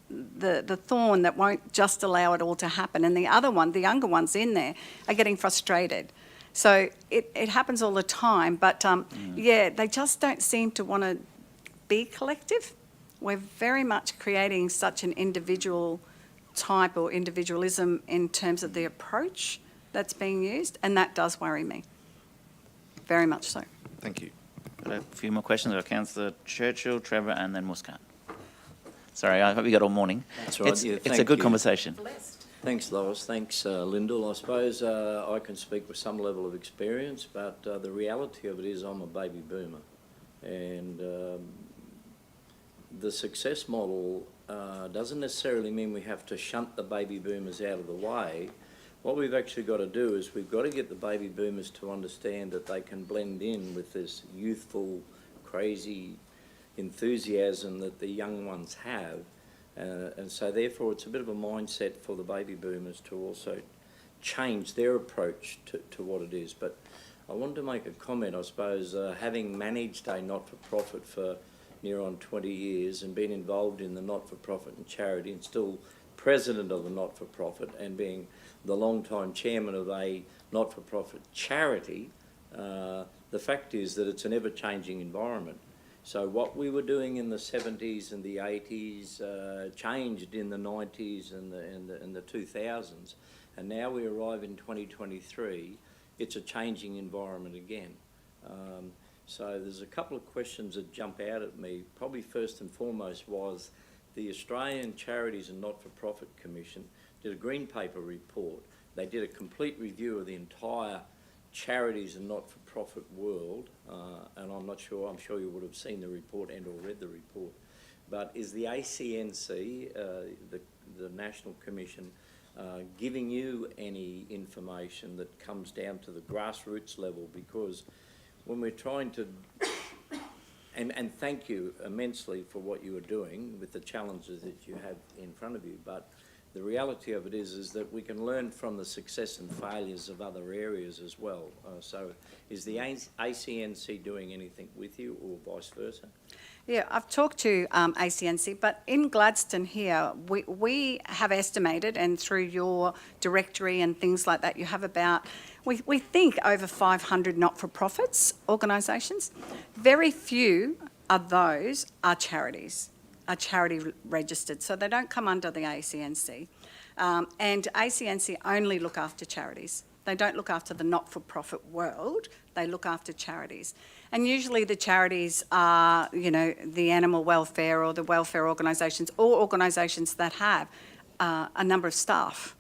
the thorn that won't just allow it all to happen. And the other one, the younger ones in there, are getting frustrated. So it happens all the time, but they just don't seem to want to be collective. We're very much creating such an individual type or individualism in terms of the approach that's being used, and that does worry me. Very much so. Thank you. Got a few more questions. I've Councillor Churchill, Trevor, and then Muscat. Sorry, I hope you got all morning. That's right. It's a good conversation. Thanks, Lois. Thanks, Lyndall. I suppose I can speak with some level of experience, but the reality of it is I'm a baby boomer, and the success model doesn't necessarily mean we have to shunt the baby boomers out of the way. What we've actually got to do is we've got to get the baby boomers to understand that they can blend in with this youthful, crazy enthusiasm that the young ones have. And so therefore it's a bit of a mindset for the baby boomers to also change their approach to what it is. But I wanted to make a comment, I suppose, having managed a not-for-profit for near on 20 years and been involved in the not-for-profit and charity and still president of a not-for-profit and being the long-time chairman of a not-for-profit charity, the fact is that it's an ever-changing environment. So what we were doing in the 70s and the 80s changed in the 90s and the 2000s, and now we arrive in 2023, it's a changing environment again. So there's a couple of questions that jump out at me. Probably first and foremost was the Australian Charities and Not-for-Profit Commission did a green paper report. They did a complete review of the entire charities and not-for-profit world, and I'm sure you would have seen the report and or read the report, but is the ACNC, the National Commission, giving you any information that comes down to the grassroots level? Because when we're trying to, and thank you immensely for what you are doing with the challenges that you have in front of you, but the reality of it is that we can learn from the success and failures of other areas as well. So is the ACNC doing anything with you or vice versa? Yeah, I've talked to ACNC, but in Gladstone here, we have estimated, and through your directory and things like that, you have about, we think over 500 not-for-profits organisations. Very few of those are charities, are charity registered, so they don't come under the ACNC. And ACNC only look after charities. They don't look after the not-for-profit world, they look after charities. And usually the charities are, you know, the animal welfare or the welfare organisations, or organisations that have a number of staff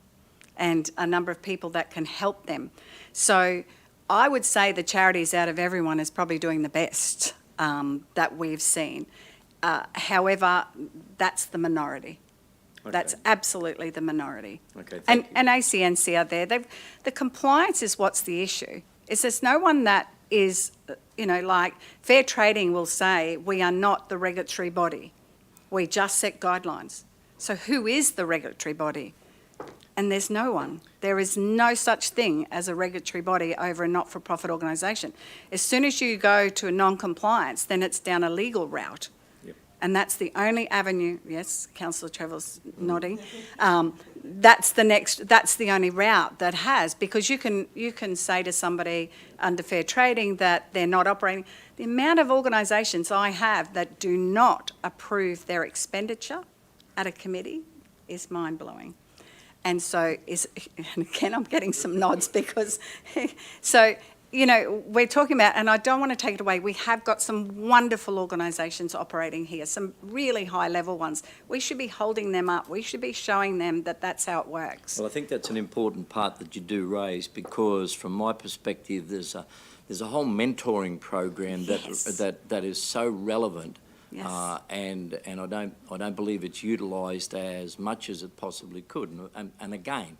and a number of people that can help them. So I would say the charities out of everyone is probably doing the best that we've seen. However, that's the minority. Okay. That's absolutely the minority. Okay, and ACNC are there. The compliance is what's the issue. Is there's no one that is, you know, like Fair Trading will say, we are not the regulatory body. We just set guidelines. So who is the regulatory body? And there's no one. There is no such thing as a regulatory body over a not-for-profit organisation. As soon as you go to a non-compliance, then it's down a legal route. And that's the only avenue. Yes, Councillor Trevor's nodding. That's the only route that has, because you can say to somebody under Fair Trading that they're not operating. The amount of organisations I have that do not approve their expenditure at a committee is mind-blowing. And so, and again, I'm getting some nods because, so, you know, we're talking about, and I don't want to take it away, we have got some wonderful organisations operating here, some really high-level ones. We should be holding them up. We should be showing them that that's how it works. Well, I think that's an important part that you do raise, because from my perspective, there's a whole mentoring program that is so relevant. Yes. And I don't believe it's utilised as much as it possibly could. And again,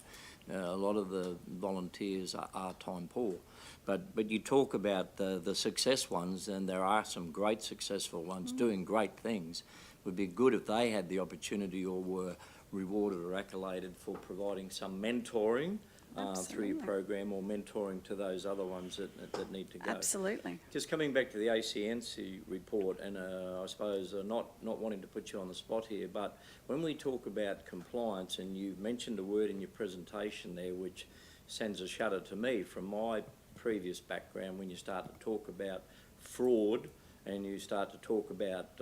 a lot of the volunteers are time poor. But you talk about the success ones, and there are some great successful ones doing great things. It would be good if they had the opportunity or were rewarded or accoladed for providing some mentoring through your program, or mentoring to those other ones that need to go. Absolutely. Just coming back to the ACNC report, and I suppose not wanting to put you on the spot here, but when we talk about compliance, and you mentioned a word in your presentation there which sends a shudder to me from my previous background, when you start to talk about fraud and you start to talk about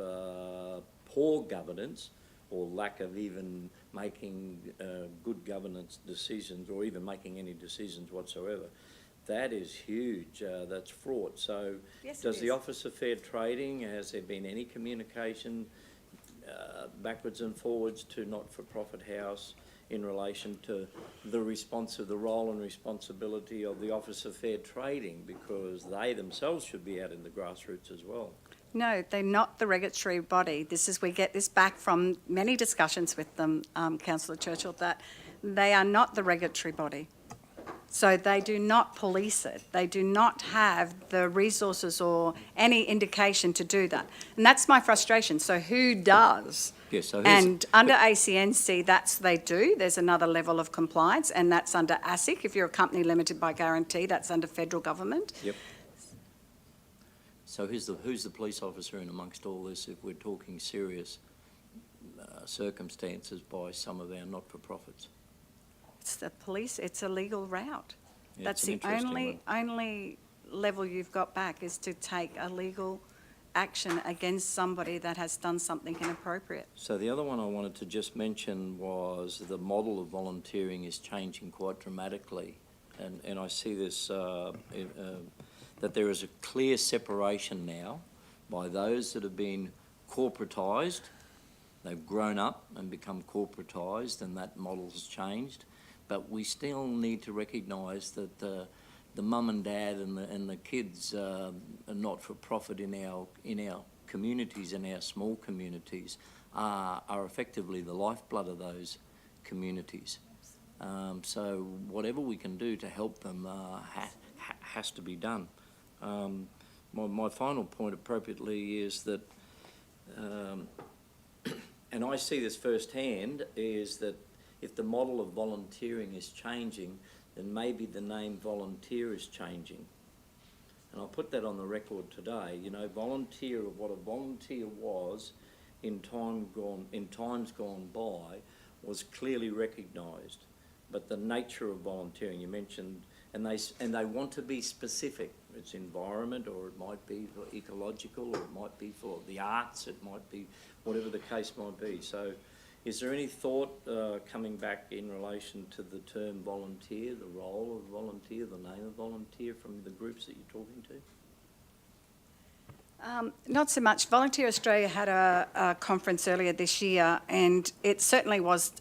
poor governance, or lack of even making good governance decisions, or even making any decisions whatsoever, that is huge. That's fraught. So yes, does the Office of Fair Trading, has there been any communication backwards and forwards to Not-for-Profit House in relation to the role and responsibility of the Office of Fair Trading, because they themselves should be out in the grassroots as well? No, they're not the regulatory body. We get this back from many discussions with them, Councillor Churchill, that they are not the regulatory body. So they do not police it. They do not have the resources or any indication to do that. And that's my frustration. So who does? Yes, so and under ACNC, they do. There's another level of compliance, and that's under ASIC. If you're a company limited by guarantee, that's under federal government. Yep. So who's the police officer in amongst all this, if we're talking serious circumstances by some of our not-for-profits? It's the police. It's a legal route. Yeah, that's the only level you've got back, is to take a legal action against somebody that has done something inappropriate. So the other one I wanted to just mention was the model of volunteering is changing quite dramatically, and I see this that there is a clear separation now by those that have been corporatised. They've grown up and become corporatised, and that model has changed. But we still need to recognise that the mum and dad and the kids are not for profit in our communities, in our small communities, are effectively the lifeblood of those communities. So whatever we can do to help them has to be done. My final point appropriately is that, and I see this firsthand, is that if the model of volunteering is changing, then maybe the name volunteer is changing. And I'll put that on the record today. You know, volunteer, what a volunteer was in times gone by was clearly recognised. But the nature of volunteering, you mentioned, and they want to be specific. It's environment, or it might be for ecological, or it might be for the arts, it might be whatever the case might be. So is there any thought coming back in relation to the term volunteer, the role of volunteer, the name of volunteer from the groups that you're talking to? Not so much. Volunteer Australia had a conference earlier this year, and it certainly was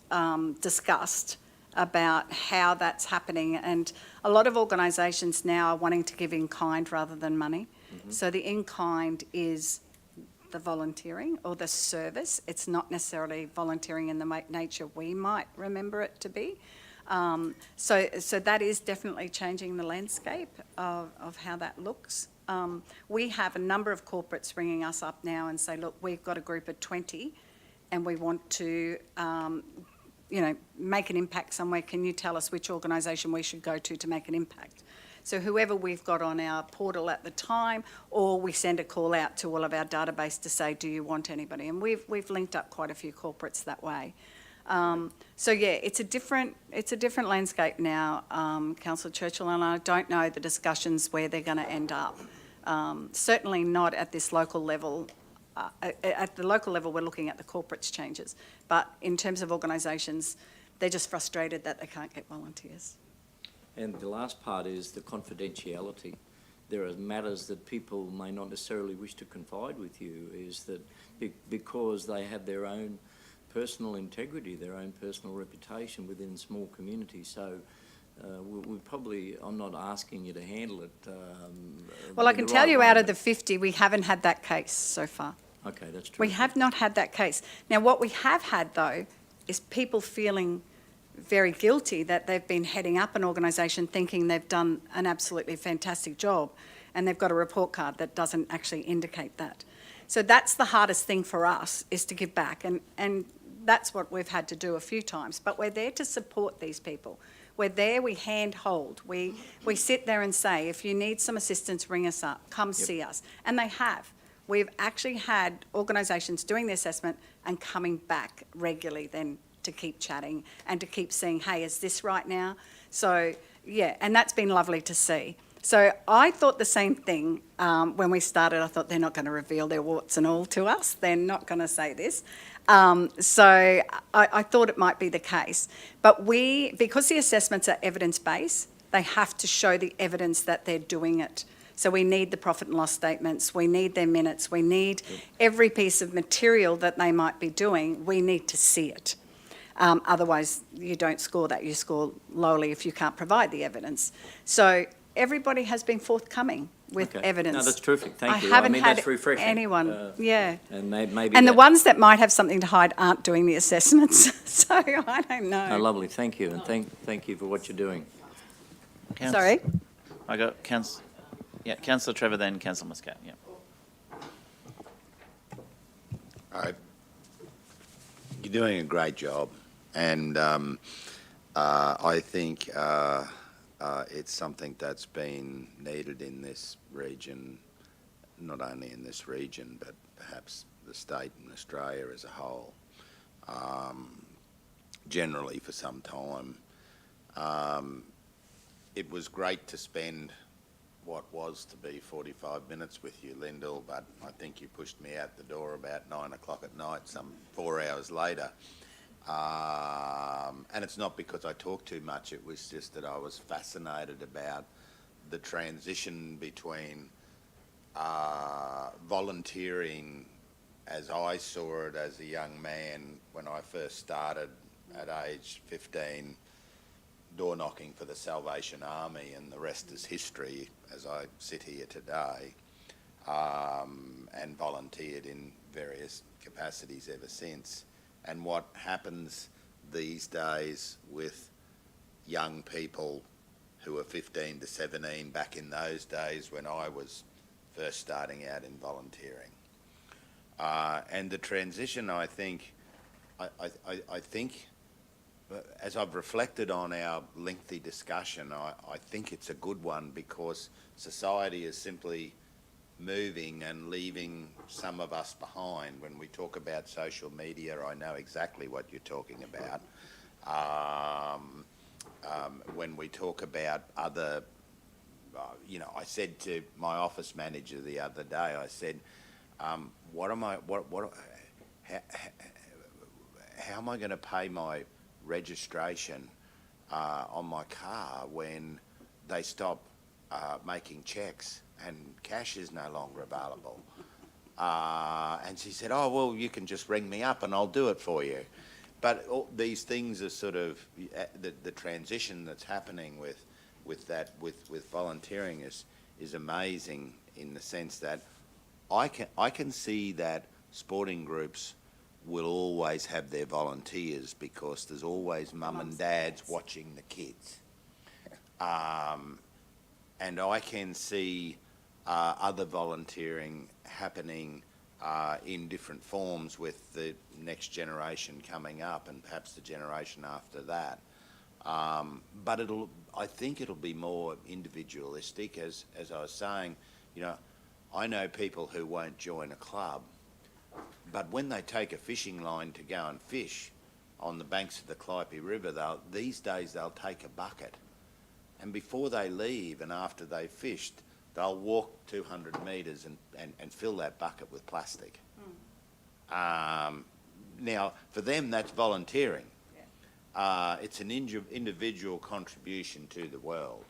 discussed about how that's happening, and a lot of organisations now are wanting to give in kind rather than money. Mm-hmm. So the in kind is the volunteering or the service. It's not necessarily volunteering in the nature we might remember it to be. So that is definitely changing the landscape of how that looks. We have a number of corporates ringing us up now and say, look, we've got a group of 20 and we want to make an impact somewhere. Can you tell us which organisation we should go to make an impact? So whoever we've got on our portal at the time, or we send a call out to all of our database to say, do you want anybody? And we've linked up quite a few corporates that way. So yeah, it's a different landscape now, Councillor Churchill, and I don't know the discussions where they're going to end up. Certainly not at this local level. At the local level, we're looking at the corporates changes, but in terms of organisations, they're just frustrated that they can't get volunteers. And the last part is the confidentiality. There are matters that people may not necessarily wish to confide with you, is that because they have their own personal integrity, their own personal reputation within small communities. So we probably, I'm not asking you to handle it. Well, I can tell you out of the 50, we haven't had that case so far. Okay, that's true. We have not had that case. Now, what we have had, though, is people feeling very guilty that they've been heading up an organisation thinking they've done an absolutely fantastic job, and they've got a report card that doesn't actually indicate that. So that's the hardest thing for us, is to give back, and that's what we've had to do a few times. But we're there to support these people. We're there, we hand-hold. We sit there and say, if you need some assistance, ring us up, come see us. And they have. We've actually had organisations doing the assessment and coming back regularly then to keep chatting and to keep seeing, hey, is this right now? So, yeah, and that's been lovely to see. So I thought the same thing when we started. I thought they're not going to reveal their warts and all to us. They're not going to say this. So I thought it might be the case. But because the assessments are evidence-based, they have to show the evidence that they're doing it. So we need the profit and loss statements, we need their minutes, we need every piece of material that they might be doing, we need to see it. Otherwise, you don't score that. You score lowly if you can't provide the evidence. So everybody has been forthcoming with evidence. No, that's terrific. Thank you. I haven't had that's refreshing. anyone, And maybe and the ones that might have something to hide aren't doing the assessments. So I don't know. Oh, lovely. Thank you. And thank you for what you're doing. Sorry? I got Councillor Trevor, then Councillor Muscat. Yeah. You're doing a great job, and I think it's something that's been needed in this region, not only in this region, but perhaps the state and Australia as a whole, generally for some time. It was great to spend what was to be 45 minutes with you, Lyndall, but I think you pushed me out the door about 9 o'clock at night, some 4 hours later. And it's not because I talk too much, it was just that I was fascinated about the transition between volunteering as I saw it as a young man when I first started at age 15, door knocking for the Salvation Army, and the rest is history as I sit here today, and volunteered in various capacities ever since. And what happens these days with young people who are 15 to 17 back in those days when I was first starting out in volunteering. And the transition, I think as I've reflected on our lengthy discussion, I think it's a good one because society is simply moving and leaving some of us behind. When we talk about social media, I know exactly what you're talking about. When we talk about other, I said to my office manager the other day, I said, how am I going to pay my registration on my car when they stop making cheques and cash is no longer available? And she said, oh, well, you can just ring me up and I'll do it for you. But all these things are sort of, the transition that's happening with volunteering is amazing in the sense that I can see that sporting groups will always have their volunteers because there's always mum and dads watching the kids. And I can see other volunteering happening in different forms with the next generation coming up and perhaps the generation after that. But I think it'll be more individualistic. As I was saying, I know people who won't join a club, but when they take a fishing line to go and fish on the banks of the Calliope River, these days they'll take a bucket. And before they leave and after they've fished, they'll walk 200 metres and fill that bucket with plastic. Now, for them, that's volunteering. It's an individual contribution to the world.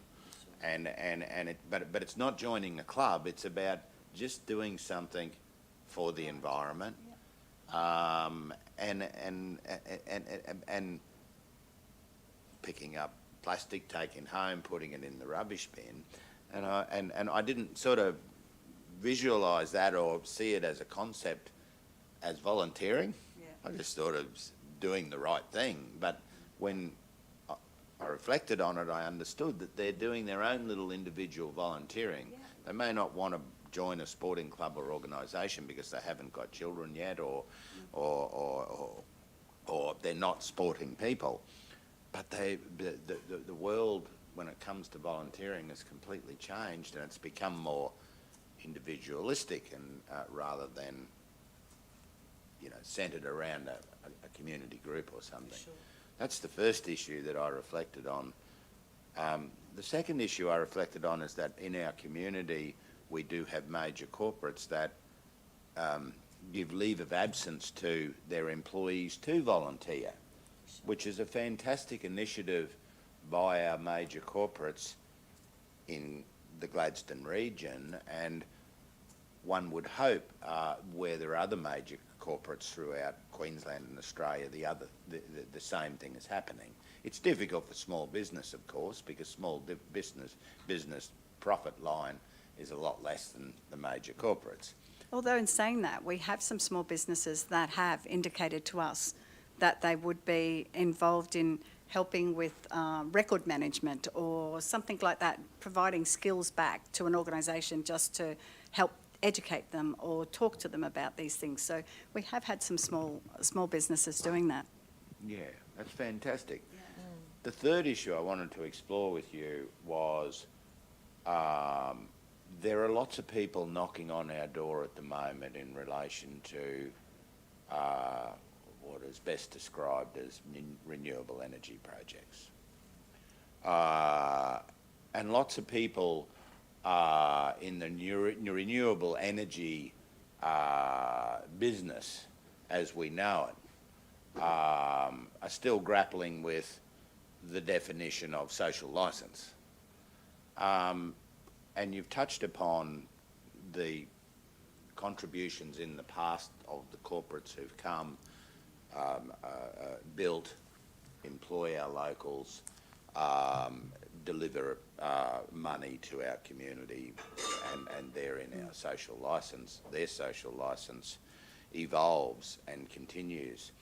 But it's not joining a club, it's about just doing something for the environment. And picking up plastic, taking home, putting it in the rubbish bin. And I didn't sort of visualise that or see it as a concept as volunteering. I just thought of doing the right thing. But when I reflected on it, I understood that they're doing their own little individual volunteering. They may not want to join a sporting club or organisation because they haven't got children yet or they're not sporting people. But the world, when it comes to volunteering, has completely changed and it's become more individualistic and rather than, centred around a community group or something. Sure. That's the first issue that I reflected on. The second issue I reflected on is that in our community, we do have major corporates that give leave of absence to their employees to volunteer, which is a fantastic initiative by our major corporates in the Gladstone region, and one would hope where there are other major corporates throughout Queensland and Australia, the same thing is happening. It's difficult for small business, of course, because small business profit line is a lot less than the major corporates. Although in saying that, we have some small businesses that have indicated to us that they would be involved in helping with record management or something like that, providing skills back to an organisation just to help educate them or talk to them about these things. So we have had some small businesses doing that. Yeah, that's fantastic. Yeah. The third issue I wanted to explore with you was there are lots of people knocking on our door at the moment in relation to what is best described as renewable energy projects. And lots of people in the renewable energy business, as we know it, are still grappling with the definition of social licence. And you've touched upon the contributions in the past of the corporates who've come, built, employ our locals, deliver money to our community, and therein our social licence, their social licence evolves and continues.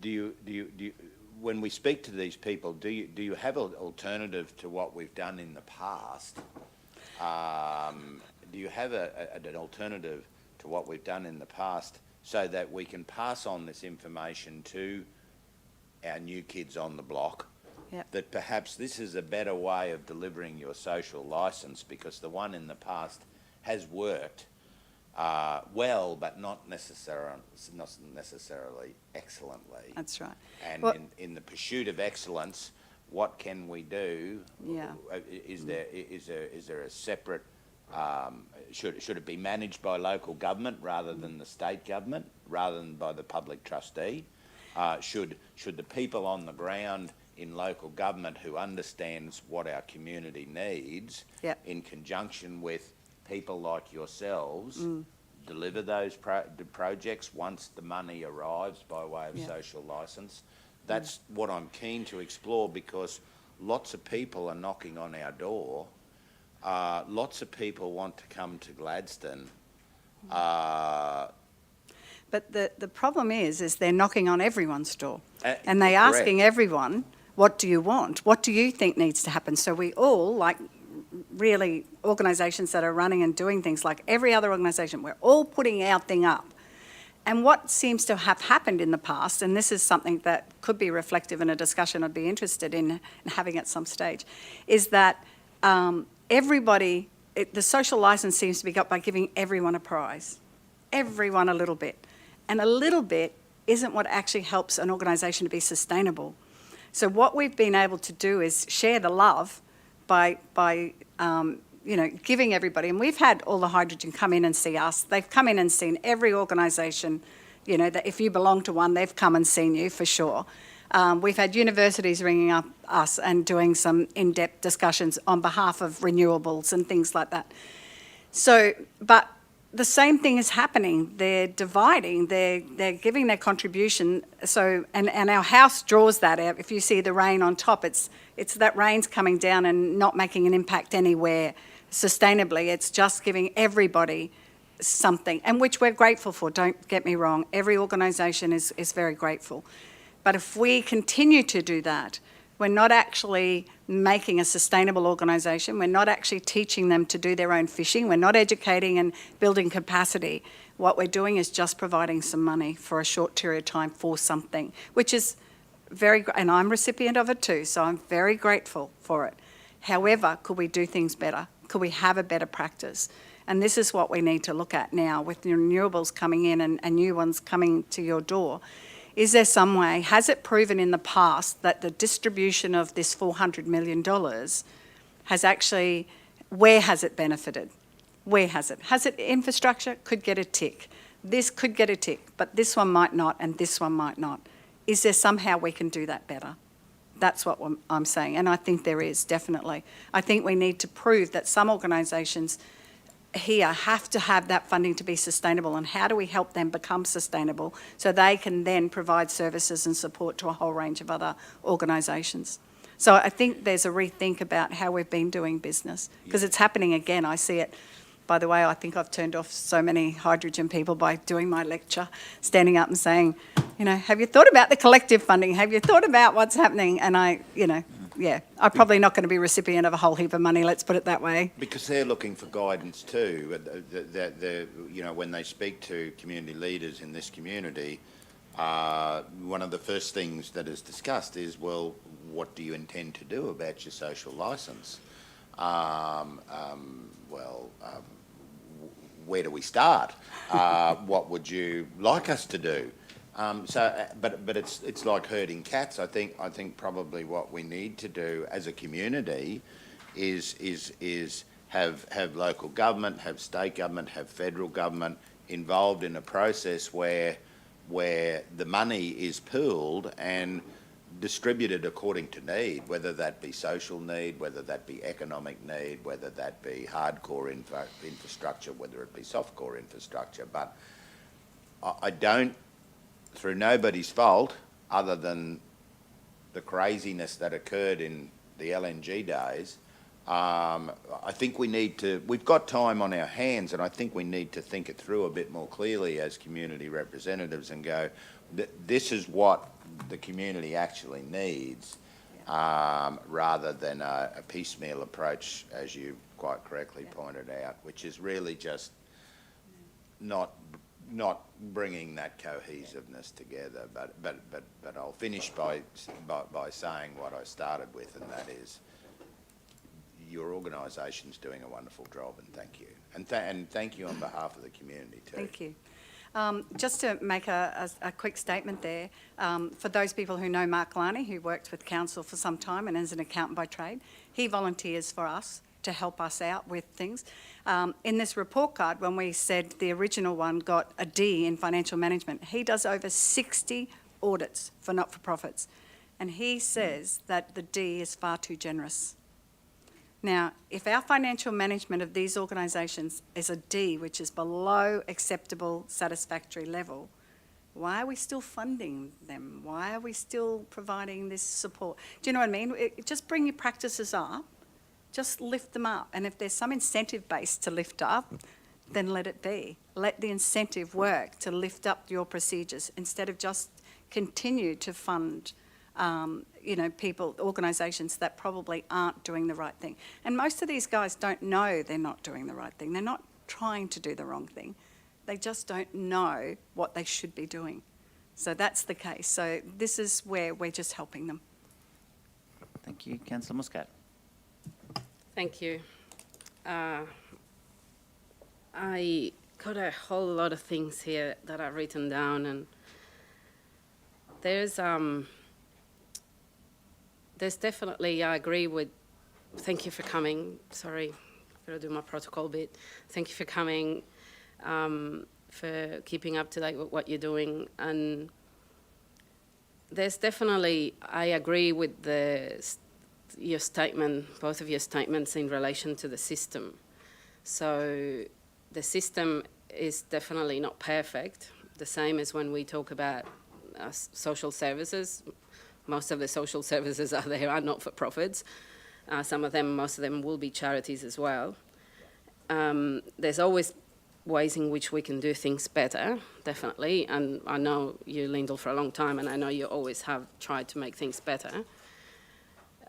Do you, when we speak to these people, do you have an alternative to what we've done in the past? Do you have an alternative to what we've done in the past so that we can pass on this information to our new kids on the block, Yep. that perhaps this is a better way of delivering your social licence, because the one in the past has worked well, but not necessarily excellently. That's right. And Well, in the pursuit of excellence, what can we do? Yeah. Is there a separate? Should it be managed by local government rather than the state government, rather than by the public trustee? Should the people on the ground in local government who understands what our community needs, Yep. in conjunction with people like yourselves, deliver those projects once the money arrives by way of social licence? That's what I'm keen to explore, because lots of people are knocking on our door. Lots of people want to come to Gladstone. But the problem is they're knocking on everyone's door, and they're correct. asking everyone, what do you want? What do you think needs to happen? So we all, like really organisations that are running and doing things like every other organisation, we're all putting our thing up. And what seems to have happened in the past, and this is something that could be reflective in a discussion I'd be interested in having at some stage, is that the social licence seems to be got by giving everyone a prize, everyone a little bit. And a little bit isn't what actually helps an organisation to be sustainable. So what we've been able to do is share the love by giving everybody, and we've had all the hydrogen come in and see us. They've come in and seen every organisation, that if you belong to one, they've come and seen you for sure. We've had universities ringing up us and doing some in-depth discussions on behalf of renewables and things like that. So, but the same thing is happening. They're dividing, they're giving their contribution. So, and our house draws that out. If you see the rain on top, it's that rain's coming down and not making an impact anywhere sustainably. It's just giving everybody something, and which we're grateful for, don't get me wrong. Every organisation is very grateful. But if we continue to do that, we're not actually making a sustainable organisation. We're not actually teaching them to do their own fishing. We're not educating and building capacity. What we're doing is just providing some money for a short period of time for something, which is and I'm a recipient of it too, so I'm very grateful for it. However, could we do things better? Could we have a better practice? And this is what we need to look at now with the renewables coming in and new ones coming to your door. Is there some way, has it proven in the past that the distribution of this $400 million has actually, where has it benefited? Where has it? Has it infrastructure? Could get a tick. This could get a tick, but this one might not and this one might not. Is there somehow we can do that better? That's what I'm saying, and I think there is, definitely. I think we need to prove that some organisations here have to have that funding to be sustainable, and how do we help them become sustainable so they can then provide services and support to a whole range of other organisations. So I think there's a rethink about how we've been doing business, because it's happening again. I see it. By the way, I think I've turned off so many hydrogen people by doing my lecture, standing up and saying, have you thought about the collective funding? Have you thought about what's happening? And I'm probably not going to be a recipient of a whole heap of money, let's put it that way. Because they're looking for guidance too. When they speak to community leaders in this community, one of the first things that is discussed is, well, what do you intend to do about your social licence? Where do we start? What would you like us to do? But it's like herding cats. I think probably what we need to do as a community is have local government, have state government, have federal government involved in a process where the money is pooled and distributed according to need, whether that be social need, whether that be economic need, whether that be hardcore infrastructure, whether it be softcore infrastructure. But I don't, through nobody's fault, other than the craziness that occurred in the LNG days, I think we've got time on our hands, and I think we need to think it through a bit more clearly as community representatives and go, this is what the community actually needs, rather than a piecemeal approach, as you quite correctly pointed out, which is really just not not bringing that cohesiveness together. But I'll finish by saying what I started with, and that is your organisation's doing a wonderful job, and thank you. And thank you on behalf of the community too. Thank you. Just to make a quick statement there, for those people who know Mark Larney, who worked with council for some time and is an accountant by trade, he volunteers for us to help us out with things. In this report card, when we said the original one got a D in financial management, he does over 60 audits for not-for-profits, and he says that the D is far too generous. Now, if our financial management of these organisations is a D, which is below acceptable satisfactory level, why are we still funding them? Why are we still providing this support? Do you know what I mean? Just bring your practices up, just lift them up. And if there's some incentive base to lift up, then let it be. Let the incentive work to lift up your procedures instead of just continue to fund people, organisations that probably aren't doing the right thing. And most of these guys don't know they're not doing the right thing. They're not trying to do the wrong thing. They just don't know what they should be doing. So that's the case. So this is where we're just helping them. Thank you. Councillor Muscat. Thank you. I got a whole lot of things here that I've written down, and there's definitely, I agree with, thank you for coming. Sorry, I've got to do my protocol bit. Thank you for coming, for keeping up to date with what you're doing. And there's definitely, I agree with your statement, both of your statements in relation to the system. So the system is definitely not perfect, the same as when we talk about social services. Most of the social services are there are not-for-profits. Some of them, most of them will be charities as well. There's always ways in which we can do things better, definitely. And I know you, Lyndall, for a long time, and I know you always have tried to make things better.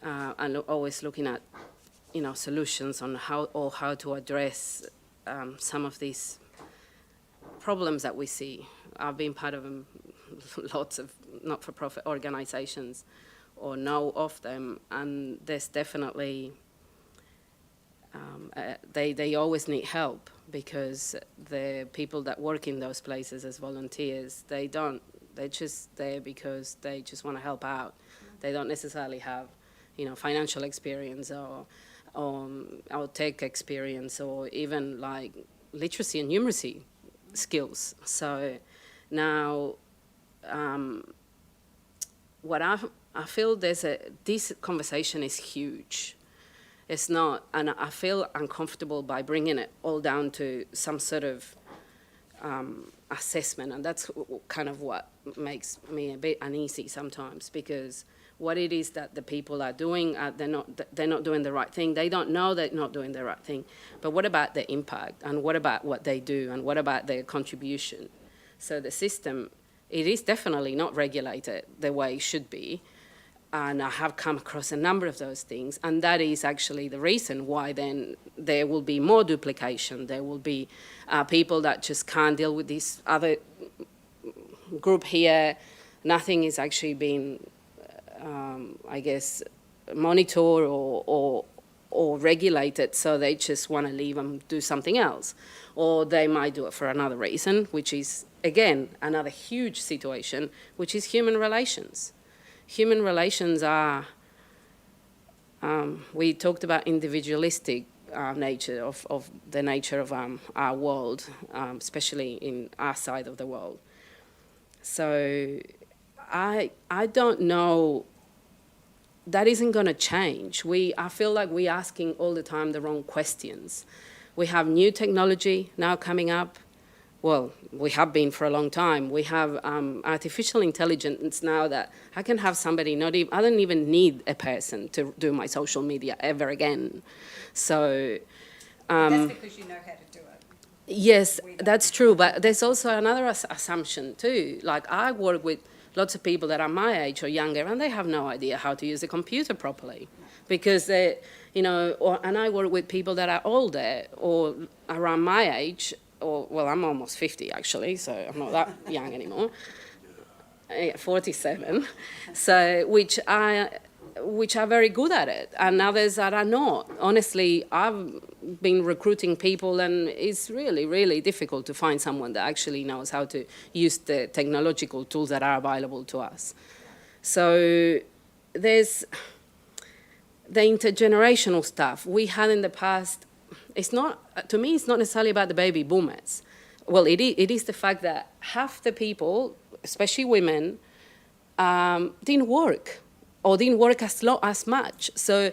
And always looking at, solutions on how to address some of these problems that we see. I've been part of lots of not-for-profit organisations, or know of them, and there's definitely they always need help, because the people that work in those places as volunteers, they're just there because they just want to help out. They don't necessarily have financial experience or tech experience, or even like literacy and numeracy skills. So now what I feel this conversation is huge. It's not, and I feel uncomfortable by bringing it all down to some sort of assessment, and that's kind of what makes me a bit uneasy sometimes, because what it is that the people are doing, they're not doing the right thing. They don't know they're not doing the right thing. But what about the impact, and what about what they do, and what about their contribution? So the system, it is definitely not regulated the way it should be. And I have come across a number of those things, and that is actually the reason why then there will be more duplication. There will be people that just can't deal with this other group here. Nothing is actually being, monitored or regulated, so they just want to leave and do something else. Or they might do it for another reason, which is, again, another huge situation, which is human relations. Human relations are, we talked about individualistic nature of the nature of our world, especially in our side of the world. So I don't know, that isn't going to change. I feel like we're asking all the time the wrong questions. We have new technology now coming up. Well, we have been for a long time. We have artificial intelligence now that I can have somebody I don't even need a person to do my social media ever again. So that's because you know how to do it. Yes, that's true. But there's also another assumption too. Like, I work with lots of people that are my age or younger, and they have no idea how to use a computer properly, because and I work with people that are older or around my age, well, I'm almost 50 actually, so I'm not that young anymore. 47, so which are very good at it, and others that are not. Honestly, I've been recruiting people, and it's really, really difficult to find someone that actually knows how to use the technological tools that are available to us. So there's the intergenerational stuff we had in the past. It's not, to me, it's not necessarily about the baby boomers. Well, it is the fact that half the people, especially women, didn't work or didn't work as much. So,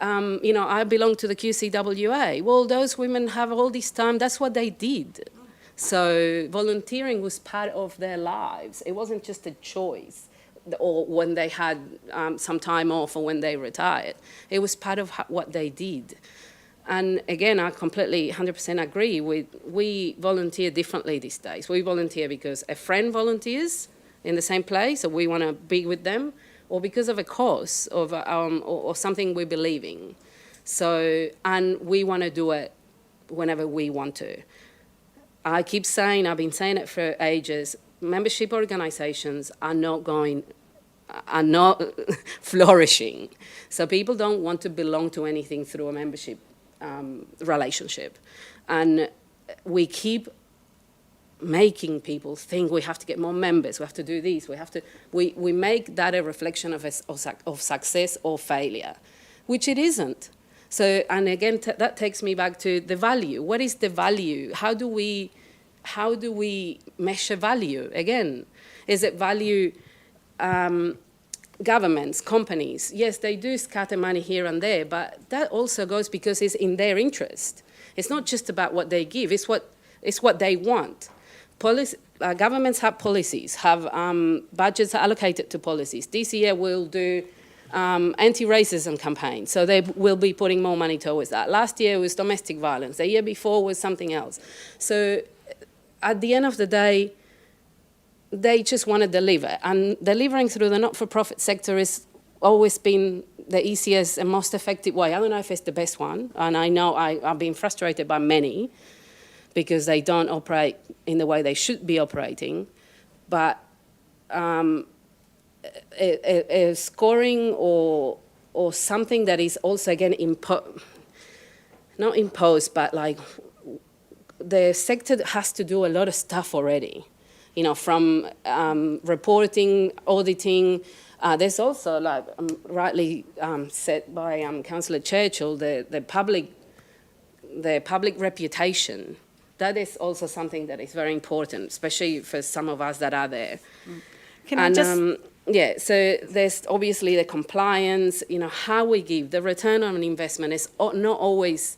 I belong to the QCWA. Well, those women have all this time. That's what they did. So volunteering was part of their lives. It wasn't just a choice or when they had some time off or when they retired. It was part of what they did. And again, I completely 100% agree we volunteer differently these days. We volunteer because a friend volunteers in the same place, or we want to be with them, or because of a cause or something we believe in. So, and we want to do it whenever we want to. I keep saying, I've been saying it for ages, membership organizations are not flourishing. So people don't want to belong to anything through a membership relationship. And we keep making people think we have to get more members, we have to do this, we make that a reflection of success or failure, which it isn't. So, and again, that takes me back to the value. What is the value? How do we measure value? Again, is it value? Governments, companies, yes, they do scatter money here and there, but that also goes because it's in their interest. It's not just about what they give, it's what they want. Governments have policies, have budgets allocated to policies. This year we'll do anti-racism campaign, so they will be putting more money towards that. Last year was domestic violence, the year before was something else. So at the end of the day, they just want to deliver. And delivering through the not-for-profit sector has always been the easiest and most effective way. I don't know if it's the best one, and I know I've been frustrated by many because they don't operate in the way they should be operating. But a scoring or something that is also, again, not imposed, but like the sector has to do a lot of stuff already. From reporting, auditing. There's also, like rightly said by Councillor Churchill, the public reputation. That is also something that is very important, especially for some of us that are there. So there's obviously the compliance, how we give. The return on investment is not always.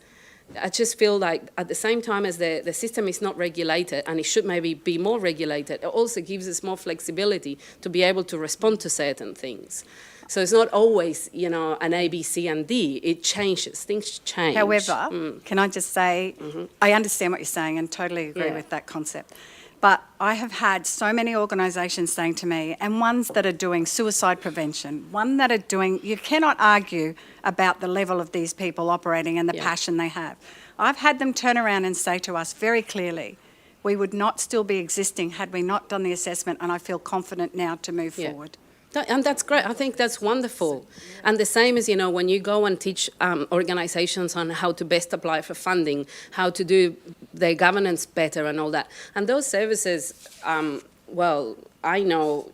I just feel like at the same time as the system is not regulated, and it should maybe be more regulated, it also gives us more flexibility to be able to respond to certain things. So it's not always, an A, B, C, and D. It changes. Things change. However, can I just say, I understand what you're saying and totally agree with that concept. But I have had so many organisations saying to me, and ones that are doing suicide prevention, one that are doing, you cannot argue about the level of these people operating and the passion they have. I've had them turn around and say to us very clearly, we would not still be existing had we not done the assessment, and I feel confident now to move forward. And that's great. I think that's wonderful. And the same as, when you go and teach organisations on how to best apply for funding, how to do their governance better and all that. And those services, I know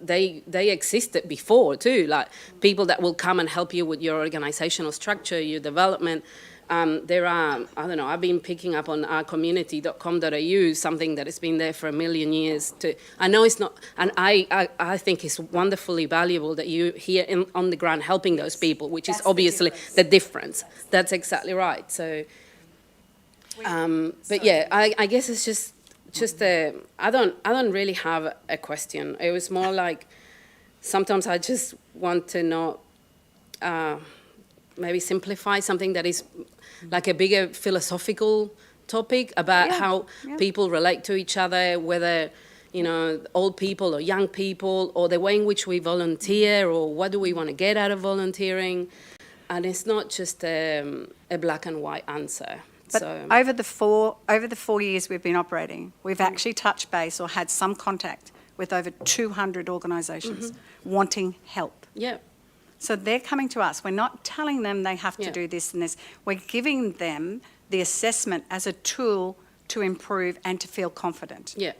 they existed before too, like people that will come and help you with your organisational structure, your development. There are, I've been picking up on ourcommunity.com.au, something that has been there for 1 million years. I know it's not, and I think it's wonderfully valuable that you're here on the ground helping those people, which is obviously the difference. That's exactly right. So, but yeah, I guess it's just I don't really have a question. It was more like sometimes I just want to know, maybe simplify something that is like a bigger philosophical topic about how people relate to each other, whether, old people or young people, or the way in which we volunteer, or what do we want to get out of volunteering. And it's not just a black and white answer. But So over the 4 years we've been operating, we've actually touched base or had some contact with over 200 organisations wanting help. yeah, So they're coming to us. We're not telling them they have to Yeah. do this and this. We're giving them the assessment as a tool to improve and to feel confident. yeah,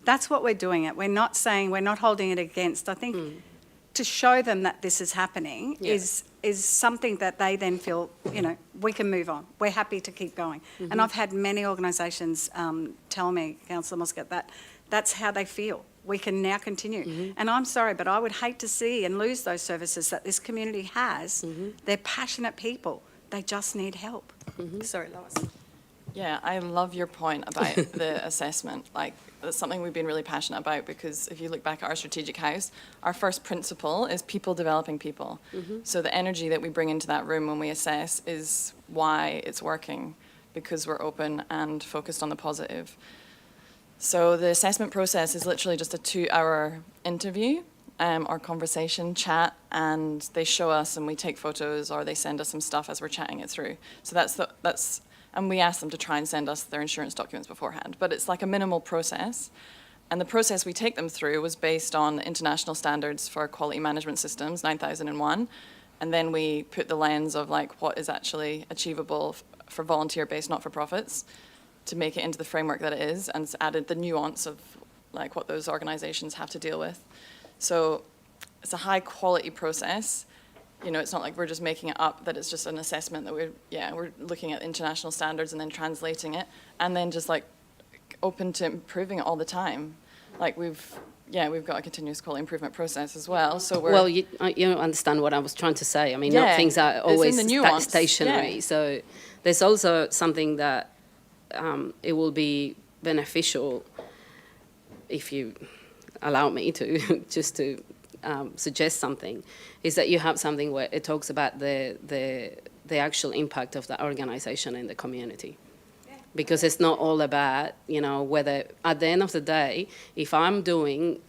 That's what we're doing it. We're not saying, we're not holding it against. I think to show them that this is happening Yeah. is something that they then feel, you know, we can move on. We're happy to keep going. And I've had many organisations tell me, Councillor Muscat, that that's how they feel. We can now continue. And I'm sorry, but I would hate to see and lose those services that this community has. They're passionate people. They just need help. Sorry, Lois. Yeah, I love your point about the assessment. Like, that's something we've been really passionate about, because if you look back at our strategic house, our first principle is people developing people. So the energy that we bring into that room when we assess is why it's working, because we're open and focused on the positive. So the assessment process is literally just a 2-hour interview or conversation, chat, and they show us and we take photos, or they send us some stuff as we're chatting it through. So that's and we ask them to try and send us their insurance documents beforehand. But it's like a minimal process. And the process we take them through was based on international standards for quality management systems, 9001. And then we put the lens of like what is actually achievable for volunteer-based not-for-profits to make it into the framework that it is, and it's added the nuance of like what those organizations have to deal with. So it's a high quality process. You know, it's not like we're just making it up, that it's just an assessment that we're looking at international standards and then translating it, and then just like open to improving it all the time. Like we've got a continuous quality improvement process as well. So we're... Well, you understand what I was trying to say. I mean, Yeah, not things are always it's in the nuance. stationary. Yeah. So there's also something that it will be beneficial, if you allow me to, just to suggest something, is that you have something where it talks about the actual impact of the organisation in the community. Because it's not all about, you know, whether at the end of the day, if I'm doing,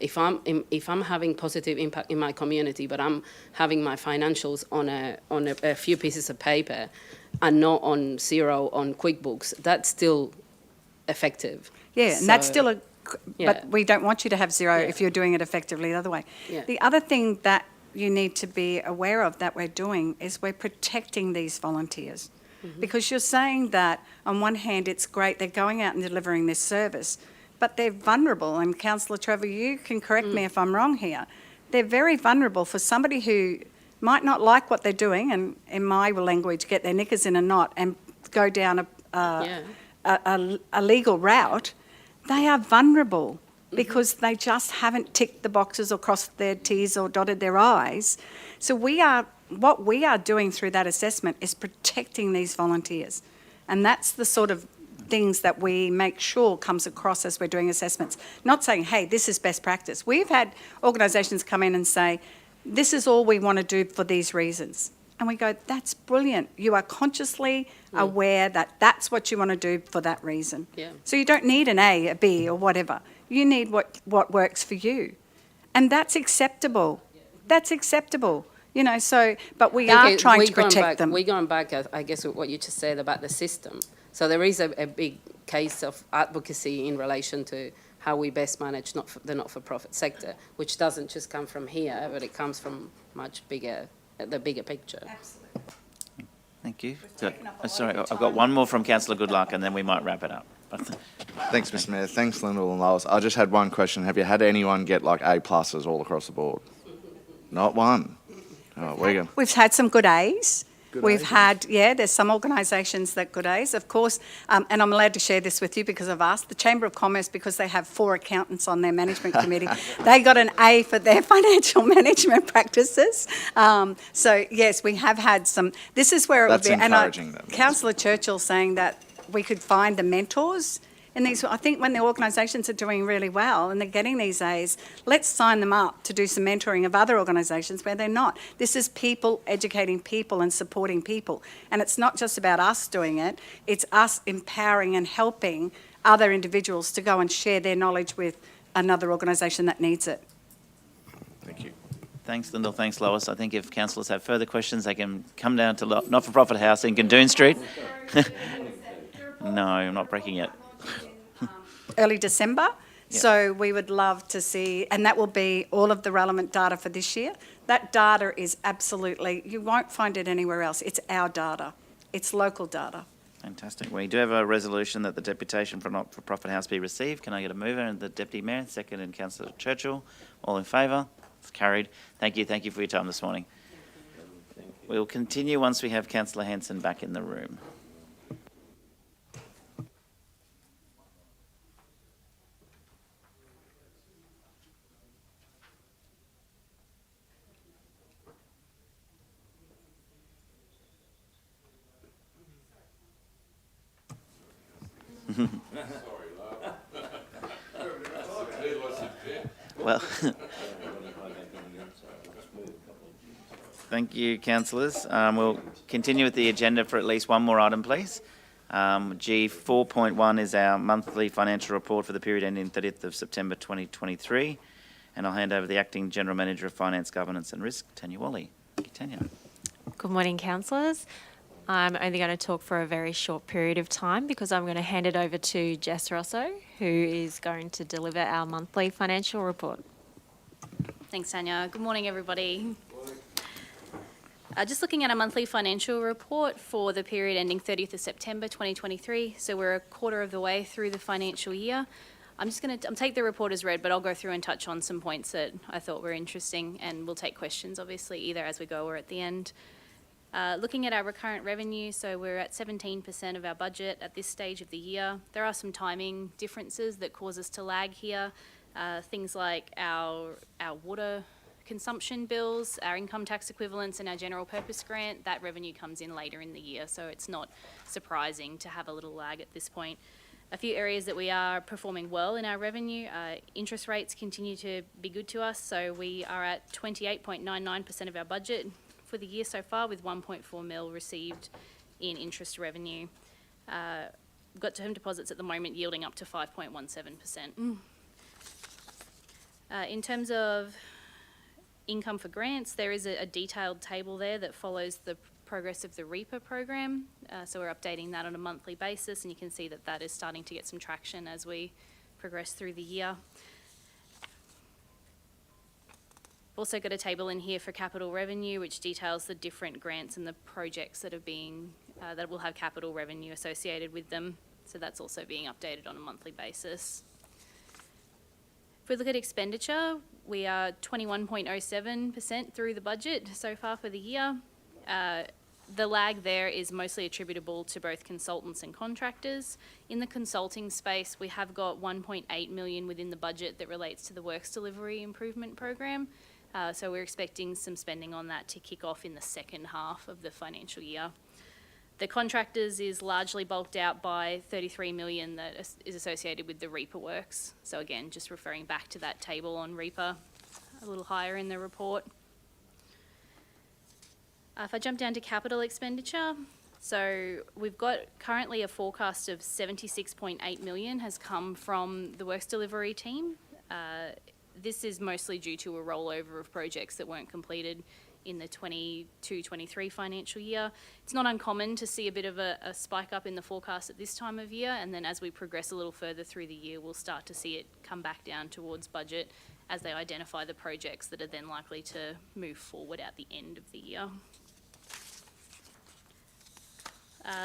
if I'm having positive impact in my community, but I'm having my financials on a few pieces of paper, and not on zero on QuickBooks, that's still effective. Yeah, and that's still Yeah. but we don't want you to have zero if you're doing it effectively the other way. Yeah. The other thing that you need to be aware of that we're doing is we're protecting these volunteers. Because you're saying that on one hand it's great, they're going out and delivering this service, but they're vulnerable, and Councillor Trevor, you can correct me if I'm wrong here. They're very vulnerable for somebody who might not like what they're doing, and in my language, get their knickers in a knot and go down a legal route. They are vulnerable because they just haven't ticked the boxes or crossed their T's or dotted their I's. So what we are doing through that assessment is protecting these volunteers. And that's the sort of things that we make sure comes across as we're doing assessments. Not saying, hey, this is best practice. We've had organisations come in and say, this is all we want to do for these reasons. And we go, that's brilliant. You are consciously aware that that's what you want to do for that reason. Yeah. So you don't need an A, a B or whatever. You need what works for you. And that's acceptable. That's acceptable. You know, so, but we are trying to protect them. We're going back, I guess, with what you just said about the system. So there is a big case of advocacy in relation to how we best manage the not-for-profit sector, which doesn't just come from here, but it comes from much bigger, the bigger picture. Absolutely. Thank you. Sorry, I've got one more from Councillor Goodluck, and then we might wrap it up. Thanks, Mr. Mayor. Thanks, Lyndall and Lois. I just had one question. Have you had anyone get like A+ all across the board? Not one. Oh, We've had some good A's. We've had, there's some organisations that good A's, of course, and I'm allowed to share this with you because I've asked the Chamber of Commerce, because they have 4 accountants on their management committee. They got an A for their financial management practices. So yes, we have had some. This is where it That's would be. Encouraging. And Councillor Churchill saying that we could find the mentors. And these, I think when the organisations are doing really well and they're getting these A's, let's sign them up to do some mentoring of other organisations where they're not. This is people educating people and supporting people. And it's not just about us doing it, it's us empowering and helping other individuals to go and share their knowledge with another organisation that needs it. Thank you. Thanks, Lyndall. Thanks, Lois. I think if councillors have further questions, they can come down to Not-for-Profit House in Gundoon Street. No, I'm not breaking it. Early December. Yep. So we would love to see, and that will be all of the relevant data for this year. That data is absolutely, you won't find it anywhere else. It's our data. It's local data. Fantastic. We do have a resolution that the deputation for not-for-profit house be received. Can I get a mover and the Deputy Mayor, second, and Councillor Churchill? All in favour? It's carried. Thank you. Thank you for your time this morning. We will continue once we have Councillor Hanson back in the room. Well, thank you, councillors. We'll continue with the agenda for at least one more item, please. G 4.1 is our monthly financial report for the period ending 30th of September 2023. And I'll hand over the Acting General Manager of Finance, Governance and Risk, Tanya Wally. Thank you, Tanya. Good morning, councillors. I'm only going to talk for a very short period of time because I'm going to hand it over to Jess Rosso, who is going to deliver our monthly financial report. Thanks, Tanya. Good morning, everybody. Just looking at our monthly financial report for the period ending 30th of September 2023. So we're a quarter of the way through the financial year. I'm just going to take the report as read, but I'll go through and touch on some points that I thought were interesting, and we'll take questions, obviously, either as we go or at the end. Looking at our recurrent revenue, so we're at 17% of our budget at this stage of the year. There are some timing differences that cause us to lag here. Things like our water consumption bills, our income tax equivalents and our general purpose grant, that revenue comes in later in the year, so it's not surprising to have a little lag at this point. A few areas that we are performing well in our revenue, interest rates continue to be good to us, so we are at 28.99% of our budget for the year so far, with 1.4 mil received in interest revenue. Got term deposits at the moment yielding up to 5.17%. In terms of income for grants, there is a detailed table there that follows the progress of the REAPER program. So we're updating that on a monthly basis, and you can see that that is starting to get some traction as we progress through the year. Also got a table in here for capital revenue, which details the different grants and the projects that are being, that will have capital revenue associated with them. So that's also being updated on a monthly basis. If we look at expenditure, we are 21.07% through the budget so far for the year. The lag there is mostly attributable to both consultants and contractors. In the consulting space, we have got 1.8 million within the budget that relates to the Works Delivery Improvement Program. So we're expecting some spending on that to kick off in the second half of the financial year. The contractors is largely bulked out by 33 million that is associated with the REAPER works. So again, just referring back to that table on REAPER, a little higher in the report. If I jump down to capital expenditure, so we've got currently a forecast of 76.8 million has come from the Works Delivery team. This is mostly due to a rollover of projects that weren't completed in the 22-23 financial year. It's not uncommon to see a bit of a spike up in the forecast at this time of year, and then as we progress a little further through the year, we'll start to see it come back down towards budget as they identify the projects that are then likely to move forward at the end of the year.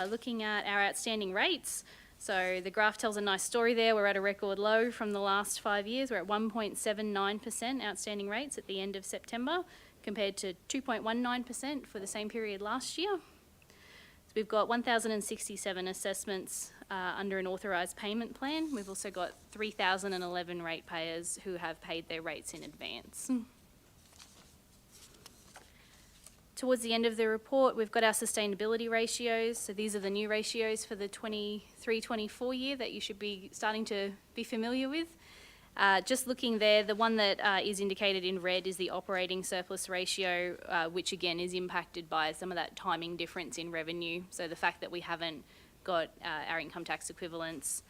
Looking at our outstanding rates, so the graph tells a nice story there. We're at a record low from the last 5 years. We're at 1.79% outstanding rates at the end of September, compared to 2.19% for the same period last year. So we've got 1,067 assessments under an authorised payment plan. We've also got 3,011 ratepayers who have paid their rates in advance. Towards the end of the report, we've got our sustainability ratios. So these are the new ratios for the 23-24 year that you should be starting to be familiar with. Just looking there, the one that is indicated in red is the operating surplus ratio, which again is impacted by some of that timing difference in revenue. So the fact that we haven't got our income tax equivalents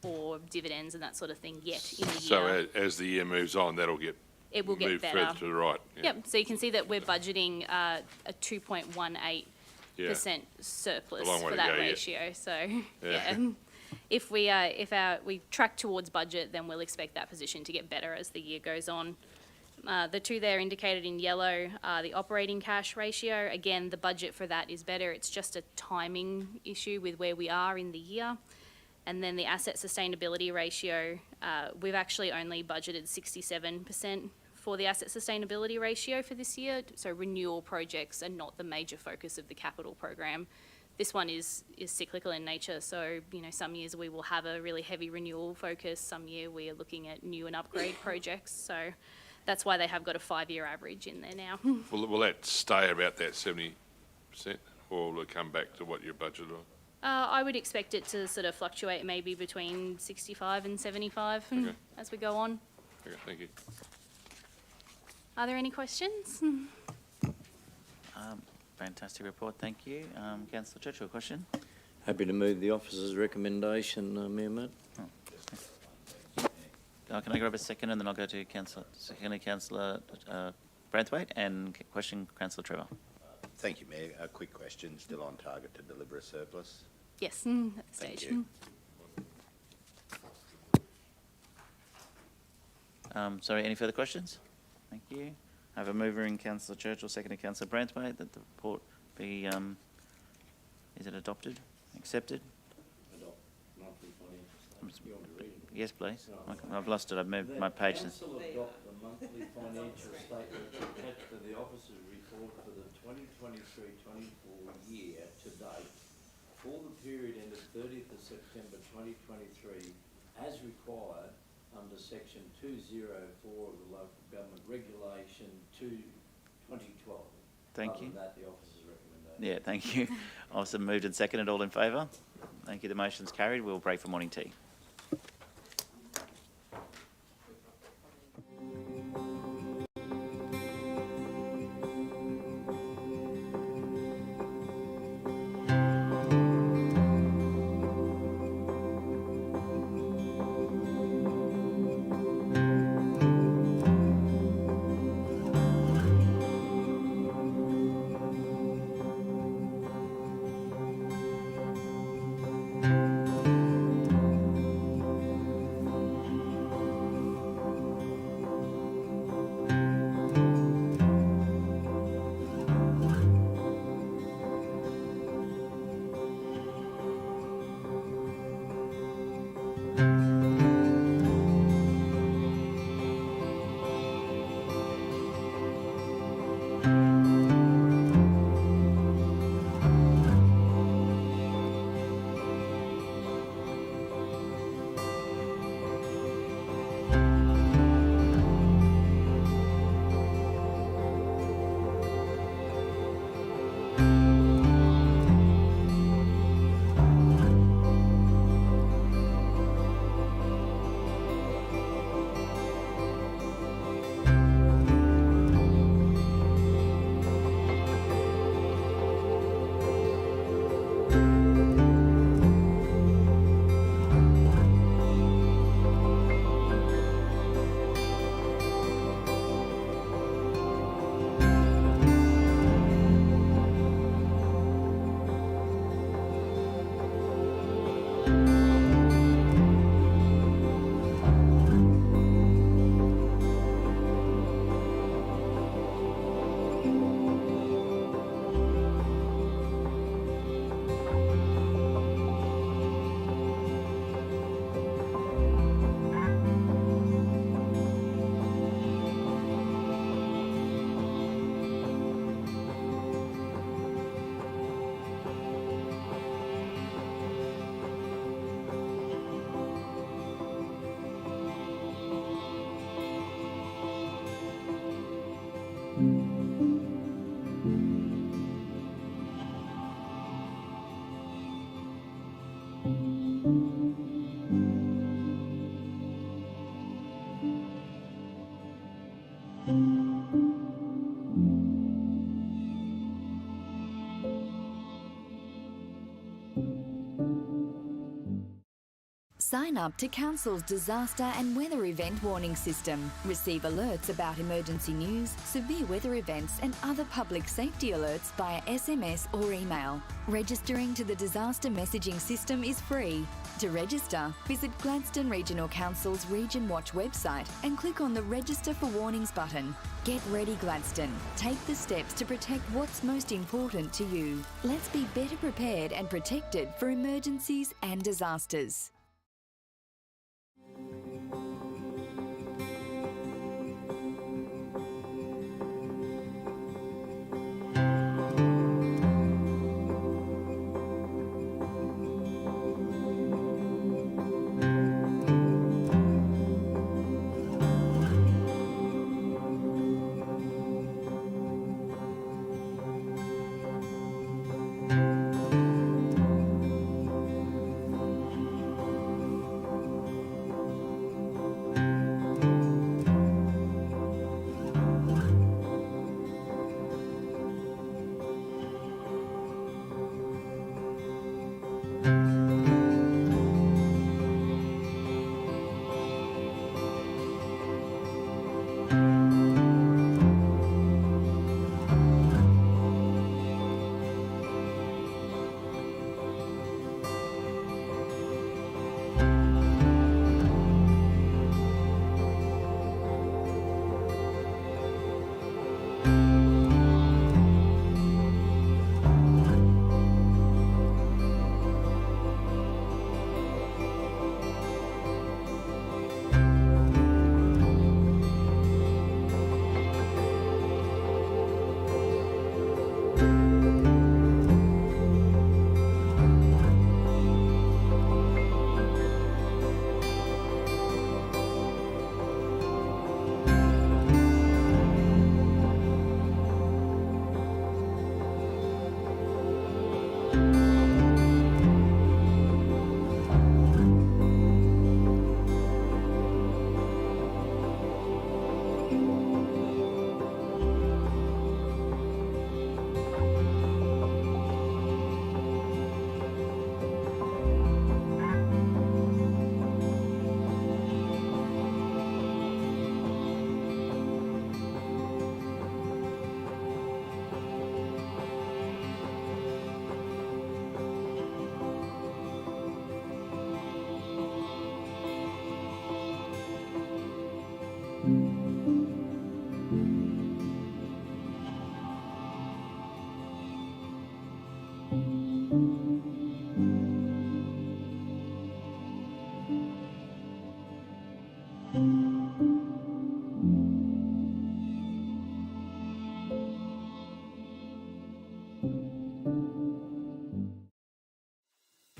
or dividends and that sort of thing yet in the year. So as the year moves on, that'll get it will get moved better. further to the right. Yep, so you can see that we're budgeting a 2.18 surplus A long way for to that go yet. ratio. So if we track towards budget, then we'll expect that position to get better as the year goes on. The two there indicated in yellow are the operating cash ratio. Again, the budget for that is better. It's just a timing issue with where we are in the year. And then the asset sustainability ratio, we've actually only budgeted 67% for the asset sustainability ratio for this year. So renewal projects are not the major focus of the capital program. This one is cyclical in nature. So, some years we will have a really heavy renewal focus. Some year we are looking at new and upgrade projects. So that's why they have got a 5-year average in there now. Will that stay about that 70%, or will it come back to what you budgeted on? I would expect it to sort of fluctuate maybe between 65 and 75 as we go on. Okay, thank you. Are there any questions? Fantastic report, thank you. Councillor Churchill, question? Happy to move the officer's recommendation, Mayor Matt. Can I grab a second and then I'll go to Councillor Braithwaite and question Councillor Trevor. Thank you, Mayor. A quick question, still on target to deliver a surplus? Yes, at the Thank stage. you. Sorry, any further questions? Thank you. I have a mover in Councillor Churchill, seconded Councillor Braithwaite, that the report be, is it adopted, accepted? Yes, please. I've lost it. I've moved my page. Council adopt the monthly financial statement attached to the officer's report for the 2023-24 year to date for the period ended 30th of September 2023 as required under section 204 of the Local Government Regulation 2012. Thank you. Other than that, the officer's recommendation. Yeah, thank you. Also moved and seconded. All in favour? Thank you. The motion's carried. We'll break for morning tea. Sign up to Council's disaster and weather event warning system. Receive alerts about emergency news, severe weather events and other public safety alerts via SMS or email. Registering to the disaster messaging system is free. To register, visit Gladstone Regional Council's Region Watch website and click on the Register for Warnings button. Get ready, Gladstone. Take the steps to protect what's most important to you. Let's be better prepared and protected for emergencies and disasters.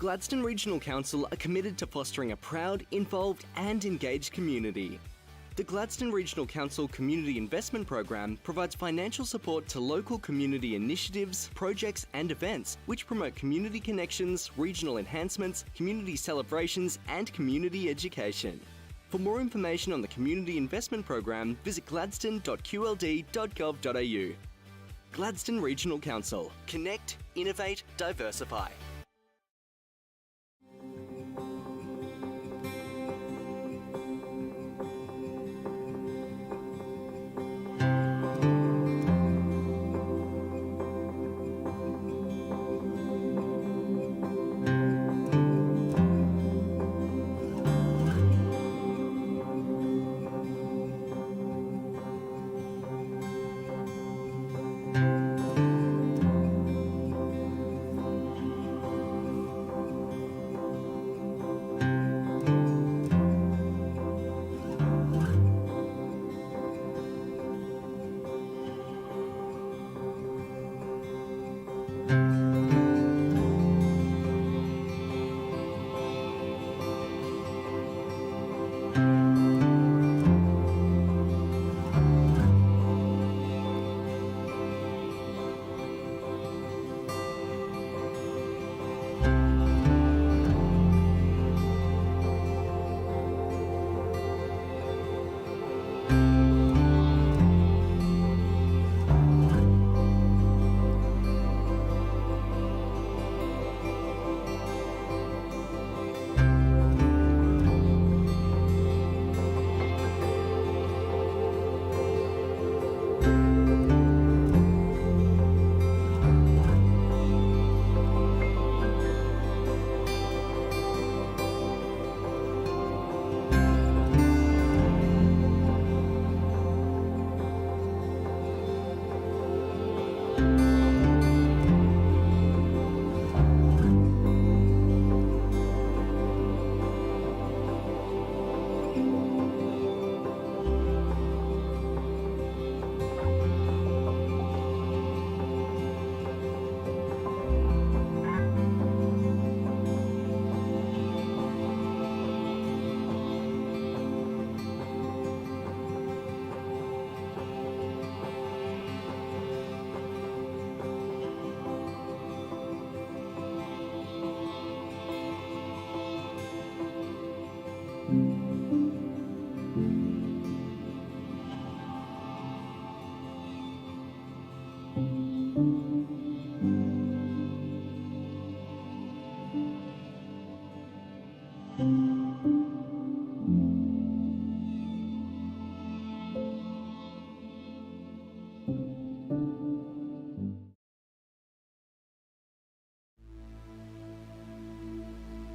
Gladstone Regional Council are committed to fostering a proud, involved and engaged community. The Gladstone Regional Council Community Investment Program provides financial support to local community initiatives, projects and events which promote community connections, regional enhancements, community celebrations and community education. For more information on the Community Investment Program, visit gladstone.qld.gov.au. Gladstone Regional Council. Connect, innovate, diversify.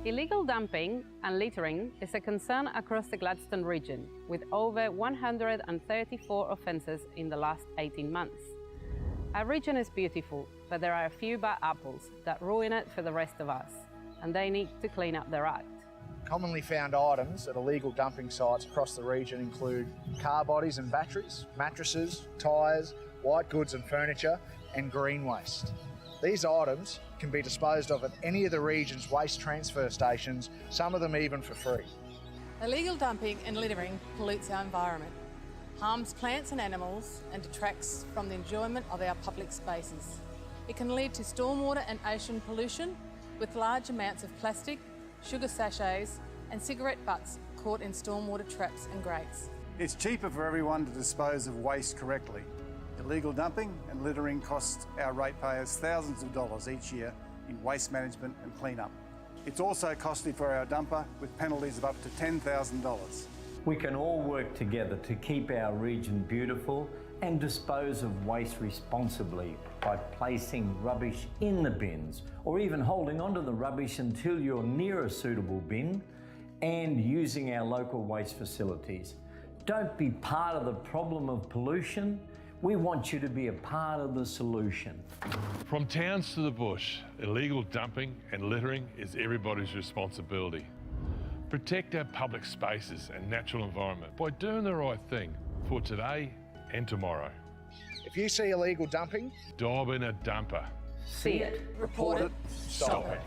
Illegal dumping and littering is a concern across the Gladstone region, with over 134 offences in the last 18 months. Our region is beautiful, but there are a few bad apples that ruin it for the rest of us, and they need to clean up their act. Commonly found items at illegal dumping sites across the region include car bodies and batteries, mattresses, tyres, white goods and furniture, and green waste. These items can be disposed of at any of the region's waste transfer stations, some of them even for free. Illegal dumping and littering pollutes our environment, harms plants and animals, and detracts from the enjoyment of our public spaces. It can lead to stormwater and ocean pollution, with large amounts of plastic, sugar sachets, and cigarette butts caught in stormwater traps and grates. It's cheaper for everyone to dispose of waste correctly. Illegal dumping and littering cost our ratepayers thousands of dollars each year in waste management and clean-up. It's also costly for our dumper, with penalties of up to $10,000. We can all work together to keep our region beautiful and dispose of waste responsibly by placing rubbish in the bins, or even holding onto the rubbish until you're near a suitable bin, and using our local waste facilities. Don't be part of the problem of pollution. We want you to be a part of the solution. From towns to the bush, illegal dumping and littering is everybody's responsibility. Protect our public spaces and natural environment by doing the right thing for today and tomorrow. If you see illegal dumping, dob in a dumper. See it, report it, stop it.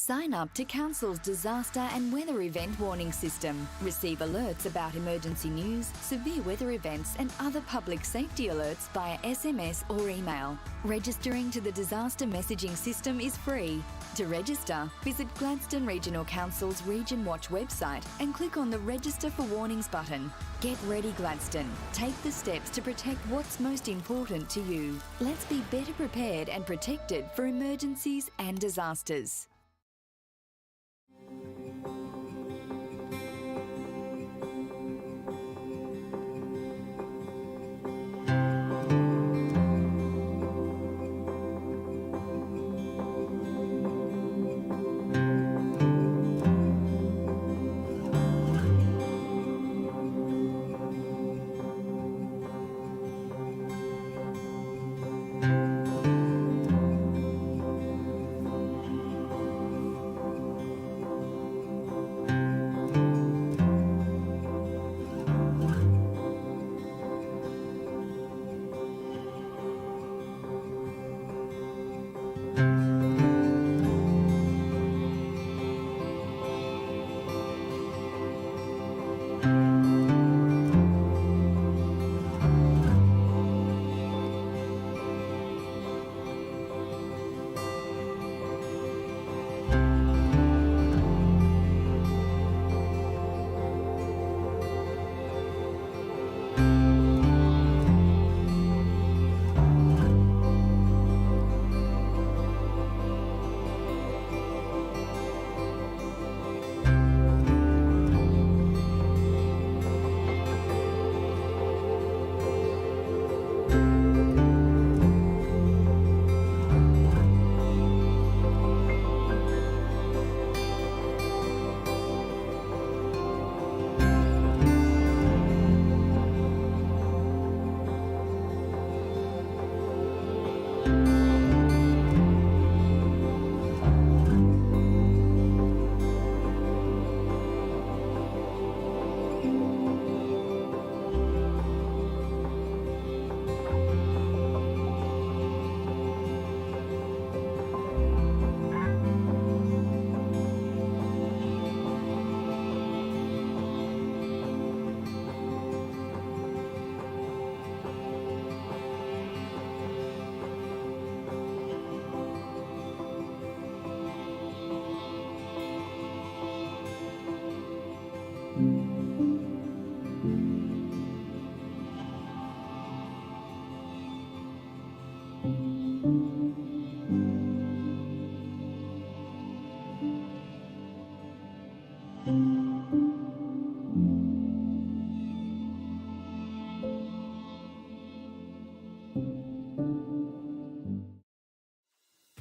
Sign up to Council's disaster and weather event warning system. Receive alerts about emergency news, severe weather events and other public safety alerts via SMS or email. Registering to the disaster messaging system is free. To register, visit Gladstone Regional Council's Region Watch website and click on the Register for Warnings button. Get ready, Gladstone. Take the steps to protect what's most important to you. Let's be better prepared and protected for emergencies and disasters.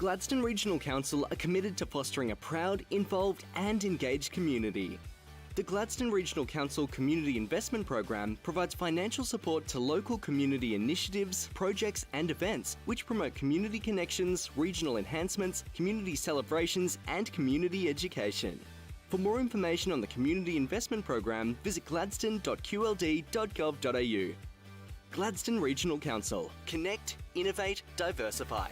Gladstone Regional Council are committed to fostering a proud, involved and engaged community. The Gladstone Regional Council Community Investment Program provides financial support to local community initiatives, projects and events which promote community connections, regional enhancements, community celebrations and community education. For more information on the Community Investment Program, visit gladstone.qld.gov.au. Gladstone Regional Council. Connect, innovate, diversify.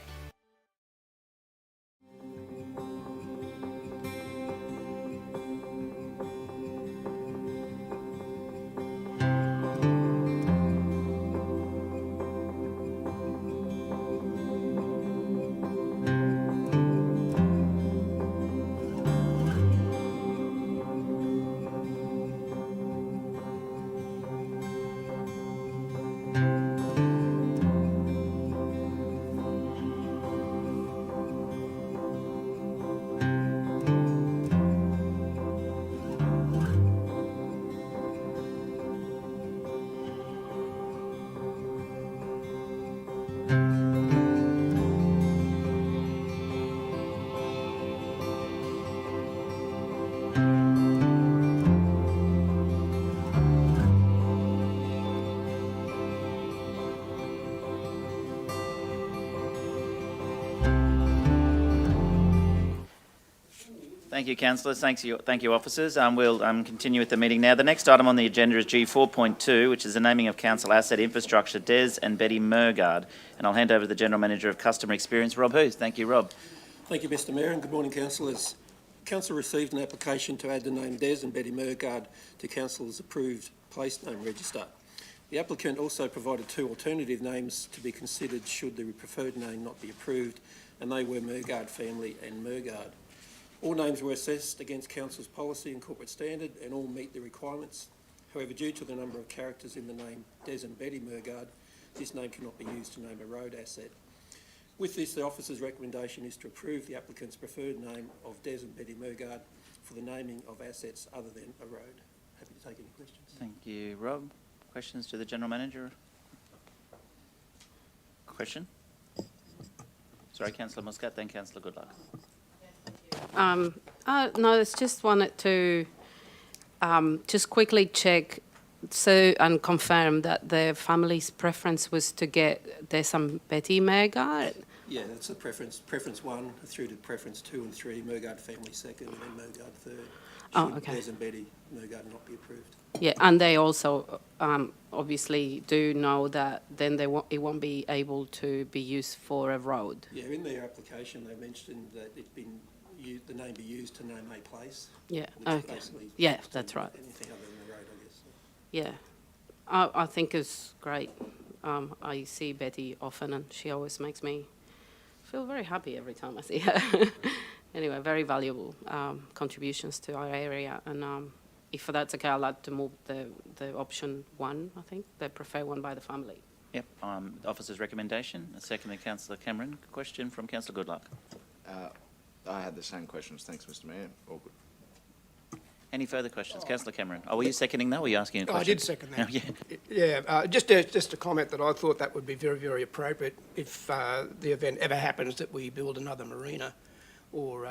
Thank you, councillors. Thank you, officers. We'll continue with the meeting now. The next item on the agenda is G4.2, which is the naming of council asset infrastructure, Des and Betty Murgard. And I'll hand over to the General Manager of Customer Experience, Rob Hughes. Thank you, Rob. Thank you, Mr Mayor, and good morning, councillors. Council received an application to add the name Des and Betty Murgard to Council's approved place name register. The applicant also provided 2 alternative names to be considered should the preferred name not be approved, and they were Murgard Family and Murgard. All names were assessed against Council's policy and corporate standard and all meet the requirements. However, due to the number of characters in the name Des and Betty Murgard, this name cannot be used to name a road asset. With this, the officer's recommendation is to approve the applicant's preferred name of Des and Betty Murgard for the naming of assets other than a road. Happy to take any questions. Thank you, Rob. Questions to the General Manager? Question? Sorry, Councillor Muscat, then Councillor Goodluck. No, it's just wanted to just quickly check and confirm that the family's preference was to get Des and Betty Murgard. Yeah, that's the preference. Preference 1 through to preference 2 and 3, Murgard Family second and then Murgard third. Oh, okay. Des and Betty Murgard not be approved. Yeah, and they also obviously do know that then it won't be able to be used for a road. Yeah, in their application they mentioned that the name be used to name a place. Yeah, okay. Yeah, that's right. Anything other than the road, I guess. Yeah, I think it's great. I see Betty often and she always makes me feel very happy every time I see her. Anyway, very valuable contributions to our area, and if that's okay, I'd like to move the option 1, I think, the preferred one by the family. Yep, the officer's recommendation. A second, Councillor Cameron. Question from Councillor Goodluck. I had the same questions. Thanks, Mr Mayor. All good. Any further questions? Councillor Cameron. Oh, were you seconding that or were you asking a question? I did second that. Oh, yeah, just a comment that I thought that would be very, very appropriate if the event ever happens that we build another marina or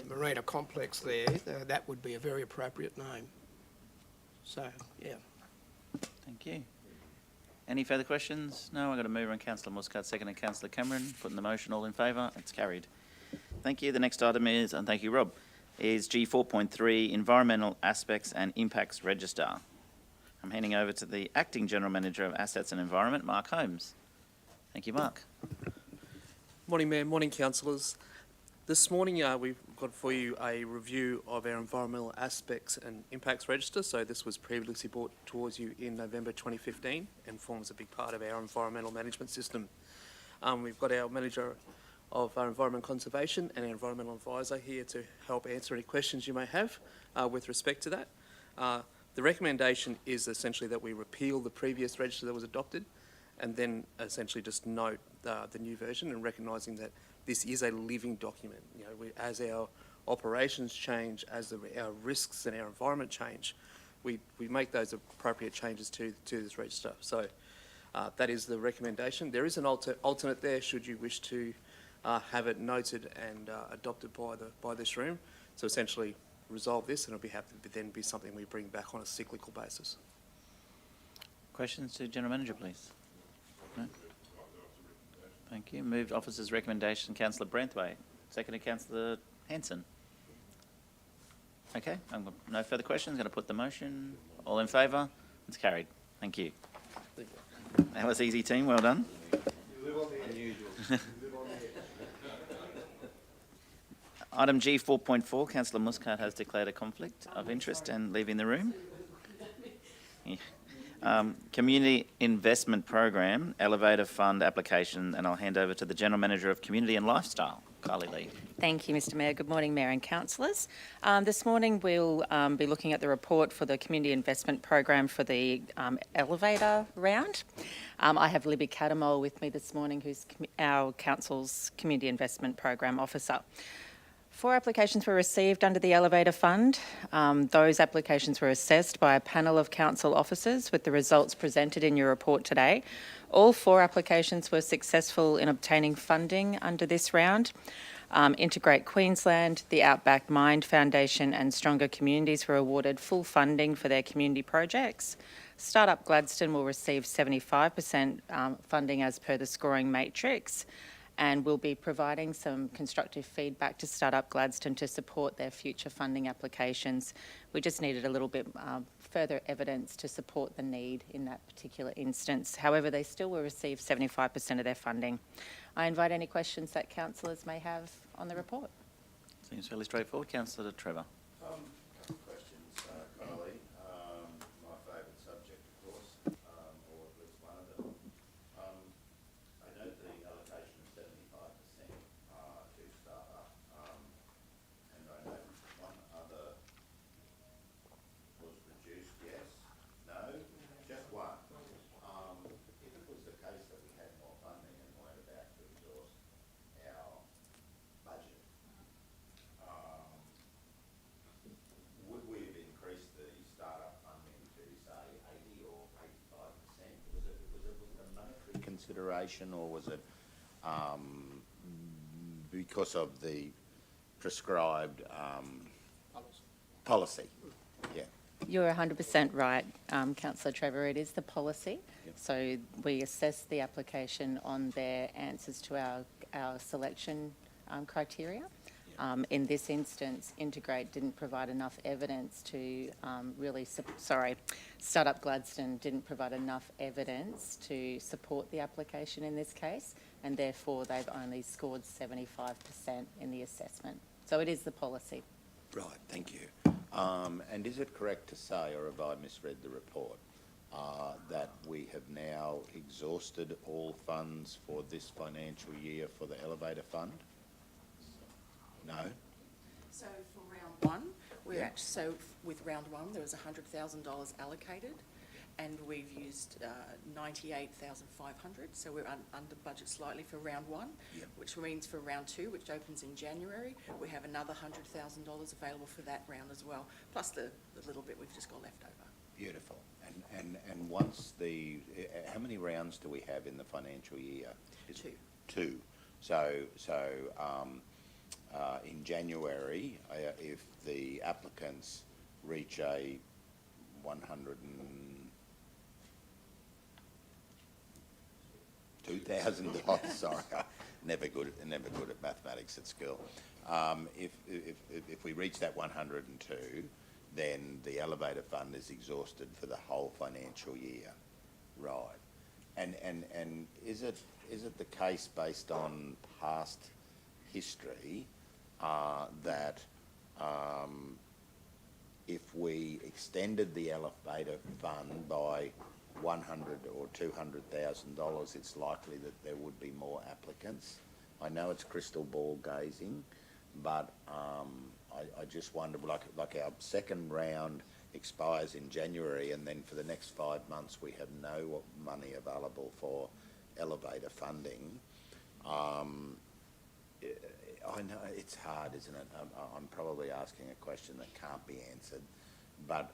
marina complex there. That would be a very appropriate name. So, yeah. Thank you. Any further questions? No, I've got a mover on Councillor Muscat, second and Councillor Cameron. Putting the motion, all in favour? It's carried. Thank you. The next item is, and thank you, Rob, is G4.3, Environmental Aspects and Impacts Register. I'm handing over to the Acting General Manager of Assets and Environment, Mark Holmes. Thank you, Mark. Morning, Mayor. Morning, councillors. This morning we've got for you a review of our Environmental Aspects and Impacts Register. So this was previously brought towards you in November 2015 and forms a big part of our environmental management system. We've got our Manager of our Environment Conservation and our Environmental Advisor here to help answer any questions you may have with respect to that. The recommendation is essentially that we repeal the previous register that was adopted and then essentially just note the new version and recognising that this is a living document. You know, as our operations change, as our risks and our environment change, we make those appropriate changes to this register. So that is the recommendation. There is an alternate there should you wish to have it noted and adopted by this room. So essentially resolve this and it'll be happy to then be something we bring back on a cyclical basis. Questions to General Manager, please? No? Thank you. Moved officer's recommendation, Councillor Branthwaite. Seconded, Councillor Hanson. Okay, no further questions. I'm going to put the motion. All in favour? It's carried. Thank you. That was easy, team. Well done. Item G 4.4, Councillor Muscat has declared a conflict of interest and leaving the room. Yeah. Community Investment Program, Elevator Fund application, and I'll hand over to the General Manager of Community and Lifestyle, Carly Lee. Thank you, Mr Mayor. Good morning, Mayor and Councillors. This morning we'll be looking at the report for the Community Investment Program for the elevator round. I have Libby Catamol with me this morning, who's our Council's Community Investment Program Officer. 4 applications were received under the Elevator Fund. Those applications were assessed by a panel of council officers with the results presented in your report today. All 4 applications were successful in obtaining funding under this round. Integrate Queensland, the Outback Mind Foundation and Stronger Communities were awarded full funding for their community projects. Startup Gladstone will receive 75% funding as per the scoring matrix, and we'll be providing some constructive feedback to Startup Gladstone to support their future funding applications. We just needed a little bit further evidence to support the need in that particular instance. However, they still will receive 75% of their funding. I invite any questions that councillors may have on the report. Seems fairly straightforward. Councillor Trevor. Couple of questions, Kylie. My favourite subject, of course, or at least one of them. I note the allocation of 75% to startup, and I note one other was reduced, yes, no, just one. If it was the case that we had more funding and weren't about to exhaust our budget, would we have increased the startup funding to, say, 80 or 85%? Was it a monetary consideration, or was it because of the prescribed policy? Yeah. You're 100% right, Councillor Trevor. It is the policy. Yep. So we assess the application on their answers to our selection criteria. In this instance, Integrate didn't provide enough evidence to Startup Gladstone didn't provide enough evidence to support the application in this case, and therefore they've only scored 75% in the assessment. So it is the policy. Right, thank you. And is it correct to say, or have I misread the report, that we have now exhausted all funds for this financial year for the elevator fund? No? So for round one, with round one, there was $100,000 allocated, and we've used 98,500. So we're under budget slightly for round one, yep. Which means for round two, which opens in January, we have another $100,000 available for that round as well, plus the little bit we've just got left over. Beautiful. And once how many rounds do we have in the financial year? Two. So in January, if the applicants reach a $2,000. Sorry, never good at mathematics at school. If we reach that 102, then the elevator fund is exhausted for the whole financial year, right? And is it the case based on past history that if we extended the elevator fund by $100,000 or $200,000, it's likely that there would be more applicants? I know it's crystal ball gazing, but I just wonder, like our second round expires in January, and then for the next 5 months we have no money available for elevator funding. I know it's hard, isn't it? I'm probably asking a question that can't be answered, but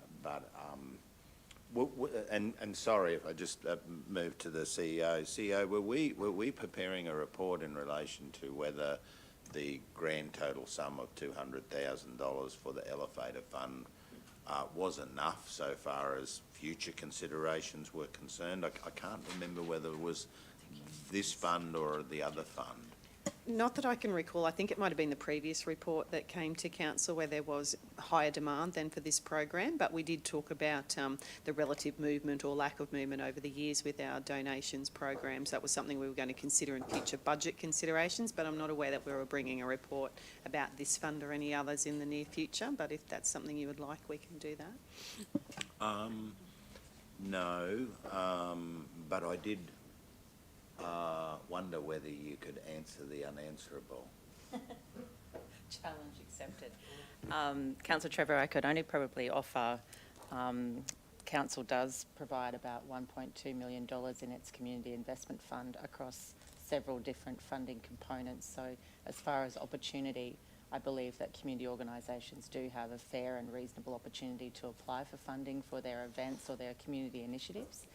and sorry if I just move to the CEO. CEO, were we preparing a report in relation to whether the grand total sum of $200,000 for the elevator fund was enough so far as future considerations were concerned? I can't remember whether it was this fund or the other fund. Not that I can recall. I think it might have been the previous report that came to Council where there was higher demand than for this program, but we did talk about the relative movement or lack of movement over the years with our donations programs. That was something we were going to consider in future budget considerations, but I'm not aware that we were bringing a report about this fund or any others in the near future, but if that's something you would like, we can do that. No, but I did wonder whether you could answer the unanswerable. Challenge accepted. Councillor Trevor, I could only probably offer, Council does provide about $1.2 million in its community investment fund across several different funding components. So as far as opportunity, I believe that community organisations do have a fair and reasonable opportunity to apply for funding for their events or their community initiatives.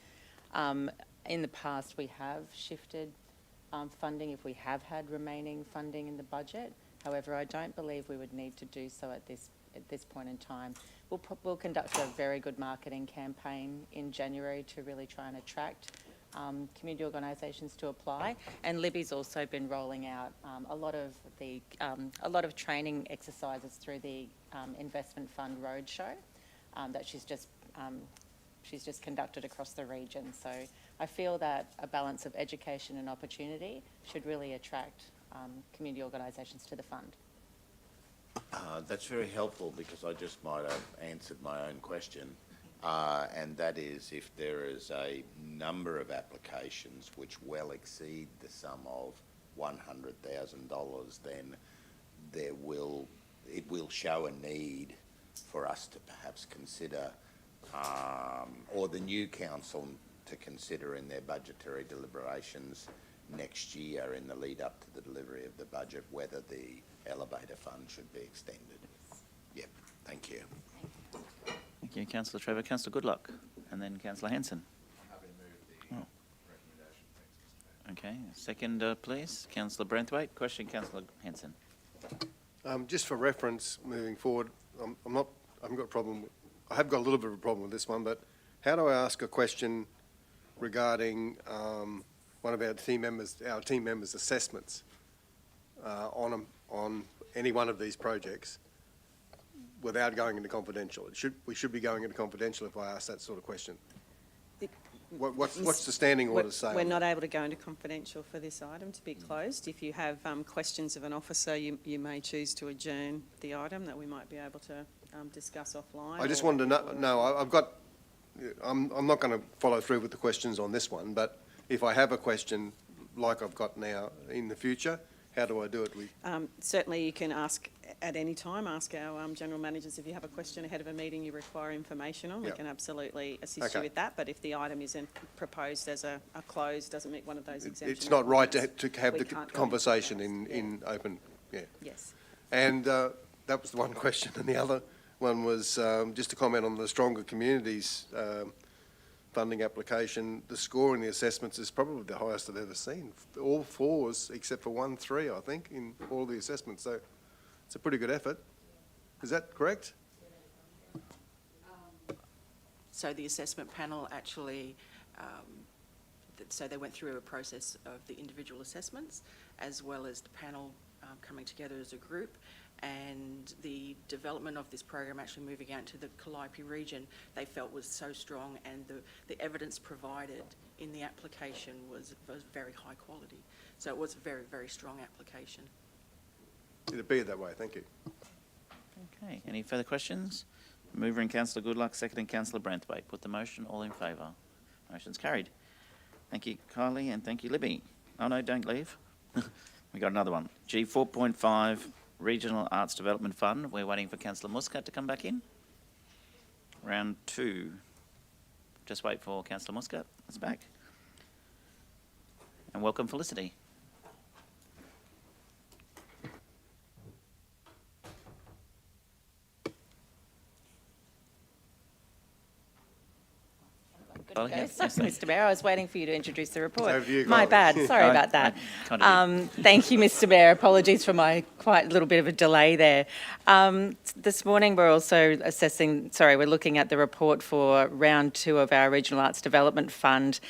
In the past, we have shifted funding if we have had remaining funding in the budget. However, I don't believe we would need to do so at this point in time. We'll conduct a very good marketing campaign in January to really try and attract community organisations to apply. And Libby's also been rolling out a lot of training exercises through the investment fund roadshow that she's just conducted across the region. So I feel that a balance of education and opportunity should really attract community organisations to the fund. That's very helpful because I just might have answered my own question. And that is, if there is a number of applications which well exceed the sum of $100,000, then it will show a need for us to perhaps consider, or the new council to consider in their budgetary deliberations next year in the lead up to the delivery of the budget, whether the elevator fund should be extended. Yep, thank you. Thank you, Councillor Trevor. Councillor Goodluck, and then Councillor Hanson. I'm happy to move the recommendation. Thanks, Mr. Mayor. Okay, second, please. Councillor Branthwaite. Question, Councillor Hanson. Just for reference, moving forward, I haven't got a problem. I have got a little bit of a problem with this one, but how do I ask a question regarding one of our team members' assessments on any one of these projects without going into confidential? We should be going into confidential if I ask that sort of question. What's the standing order say? We're not able to go into confidential for this item to be closed. If you have questions of an officer, you may choose to adjourn the item that we might be able to discuss offline. I just wanted to know, I'm not going to follow through with the questions on this one, but if I have a question like I've got now in the future, how do I do it? Certainly you can ask at any time, ask our general managers if you have a question ahead of a meeting you require information on. We can absolutely assist you with that, but if the item isn't proposed as a close, doesn't meet one of those exemptions. It's not right to have the conversation in open, Yes. And that was the one question, and the other one was just to comment on the Stronger Communities funding application. The score in the assessments is probably the highest I've ever seen. All 4s except for 1 3, I think, in all the assessments. So it's a pretty good effort. Is that correct? So the assessment panel actually, so they went through a process of the individual assessments as well as the panel coming together as a group, and the development of this program actually moving out to the Calliope region they felt was so strong, and the evidence provided in the application was very high quality. So it was a very, very strong application. It'll be that way. Thank you. Okay, any further questions? Mover and Councillor Goodluck, second Councillor Branthwaite. Put the motion. All in favour. Motion's carried. Thank you, Kylie, and thank you, Libby. Oh no, don't leave. We got another one. G 4.5 Regional Arts Development Fund. We're waiting for Councillor Muscat to come back in. Round 2. Just wait for Councillor Muscat. It's back. And welcome, Felicity. Yes, Mr. Mayor, I was waiting for you to introduce the report. Over to you, My Kylie. bad. Sorry about that. Thank you, Mr. Mayor. Apologies for my quite little bit of a delay there. This morning we're also we're looking at the report for round 2 of our Regional Arts Development Fund.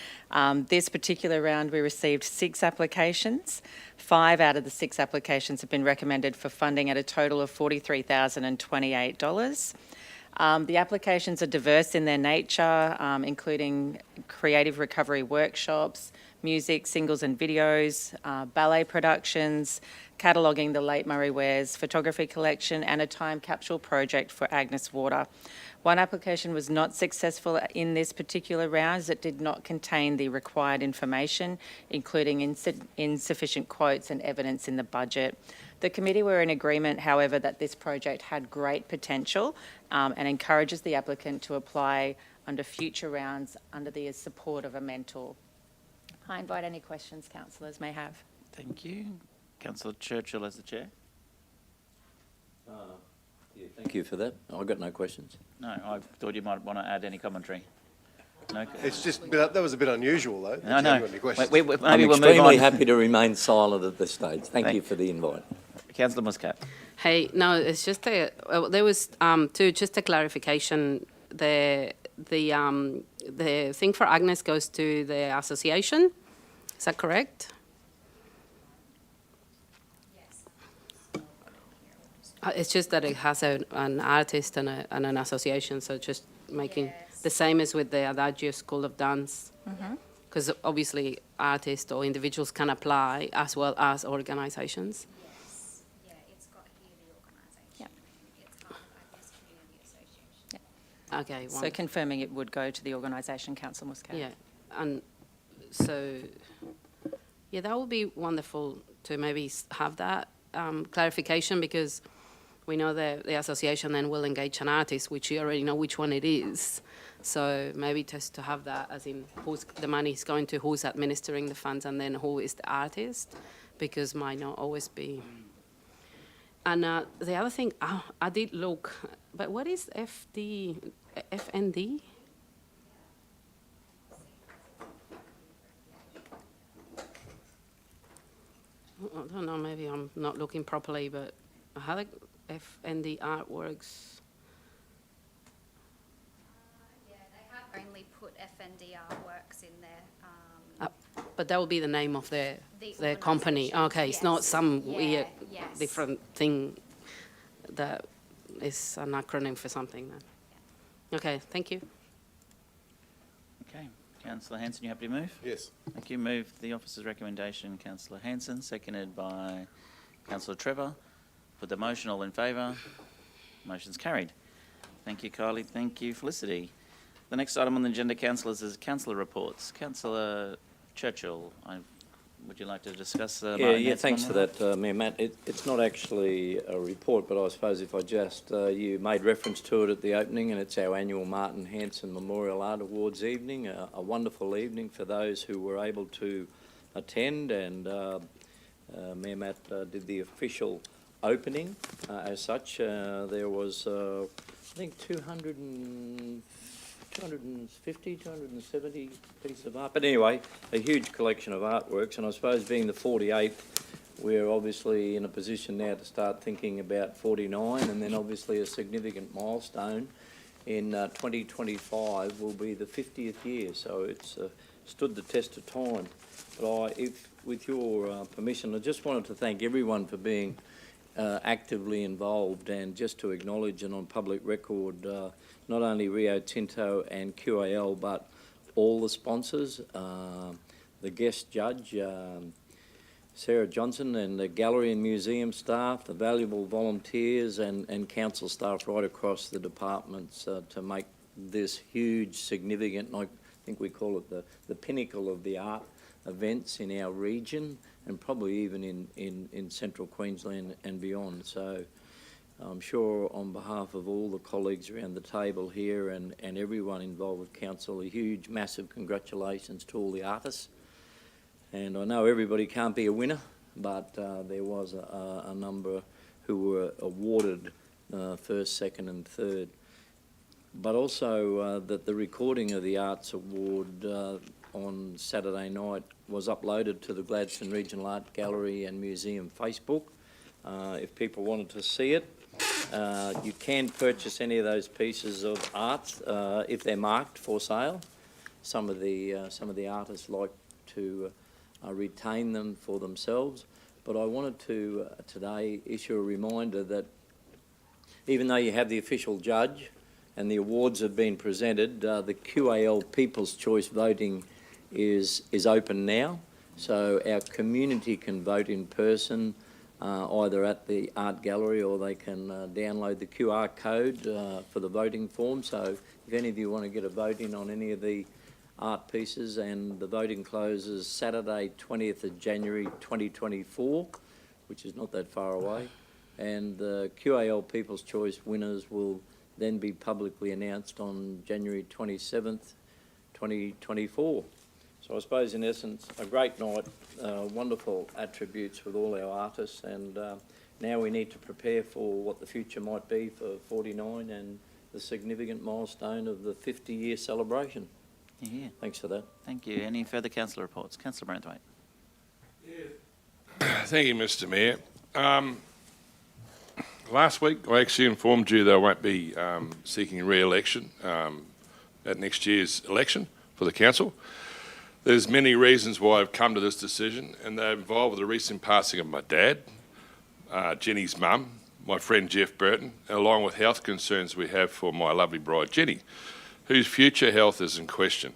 This particular round we received 6 applications. 5 out of the 6 applications have been recommended for funding at a total of $43,028. The applications are diverse in their nature, including creative recovery workshops, music, singles and videos, ballet productions, cataloguing the late Murray Wares photography collection, and a time capsule project for Agnes Water. One application was not successful in this particular round as it did not contain the required information, including insufficient quotes and evidence in the budget. The committee were in agreement, however, that this project had great potential and encourages the applicant to apply under future rounds under the support of a mentor. I invite any questions councillors may have. Thank you. Councillor Churchill as the chair. Yeah, thank you for that. I've got no questions. No, I thought you might want to add any commentary. No. It's just that was a bit unusual, though. No, no. Maybe I'm extremely happy to remain silent at this stage. Thank you for the invite. Councillor Muscat. Hey, no, it's just there was just a clarification. The thing for Agnes goes to the association. Is that correct? It's just that it has an artist and an association, so just making the same as with the Adagio School of Dance, because obviously artists or individuals can apply as well as organisations. Okay. So confirming it would go to the organisation, Councillor Muscat. Yeah, and so, yeah, that would be wonderful to maybe have that clarification, because we know that the association then will engage an artist, which you already know which one it is. So maybe just to have that, as in who's the money is going to, who's administering the funds, and then who is the artist, because might not always be. And the other thing, I did look, but what is FND? I don't know, maybe I'm not looking properly, but I had FND artworks. Yeah, they have only put FND artworks in there. But that would be the name of the company. Okay, it's not some weird different thing that is an acronym for something then. Okay, thank you. Okay, Councillor Hanson, you happy to move? Yes. Thank you. Move the officer's recommendation, Councillor Hanson, seconded by Councillor Trevor. Put the motion, all in favour. Motion's carried. Thank you, Kylie. Thank you, Felicity. The next item on the agenda, councillors, is councillor reports. Councillor Churchill, would you like to discuss the... Yeah, thanks for that, Mayor Matt. It's not actually a report, but I suppose if I just... you made reference to it at the opening, and it's our annual Martin Hanson Memorial Art Awards evening, a wonderful evening for those who were able to attend, and Mayor Matt did the official opening. As such, there was, I think, 250, 270 pieces of art. But anyway, a huge collection of artworks, and I suppose being the 48th, we're obviously in a position now to start thinking about 49, and then obviously a significant milestone in 2025 will be the 50th year, so it's stood the test of time. But with your permission, I just wanted to thank everyone for being actively involved, and just to acknowledge, and on public record, not only Rio Tinto and QAL, but all the sponsors, the guest judge, Sarah Johnson, and the gallery and museum staff, the valuable volunteers and council staff right across the departments to make this huge, significant, and I think we call it the pinnacle of the art events in our region, and probably even in central Queensland and beyond. So I'm sure on behalf of all the colleagues around the table here and everyone involved with council, a huge, massive congratulations to all the artists. And I know everybody can't be a winner, but there was a number who were awarded first, second and third. But also that the recording of the Arts Award on Saturday night was uploaded to the Gladstone Regional Art Gallery and Museum Facebook. If people wanted to see it, you can purchase any of those pieces of art if they're marked for sale. Some of the artists like to retain them for themselves. But I wanted to today issue a reminder that even though you have the official judge and the awards have been presented, the QAL People's Choice voting is open now. So our community can vote in person, either at the art gallery, or they can download the QR code for the voting form. So if any of you want to get a vote in on any of the art pieces, and the voting closes Saturday 20th of January 2024, which is not that far away, and the QAL People's Choice winners will then be publicly announced on January 27th, 2024. So I suppose in essence a great night, wonderful attributes with all our artists, and now we need to prepare for what the future might be for 49 and the significant milestone of the 50-year celebration. Yeah. Thanks for that. Thank you. Any further councillor reports? Councillor Branthwaite. Thank you, Mr Mayor. Last week I actually informed you that I won't be seeking re-election at next year's election for the council. There's many reasons why I've come to this decision, and they're involved with the recent passing of my dad, Jenny's mum, my friend Jeff Burton, along with health concerns we have for my lovely bride Jenny, whose future health is in question.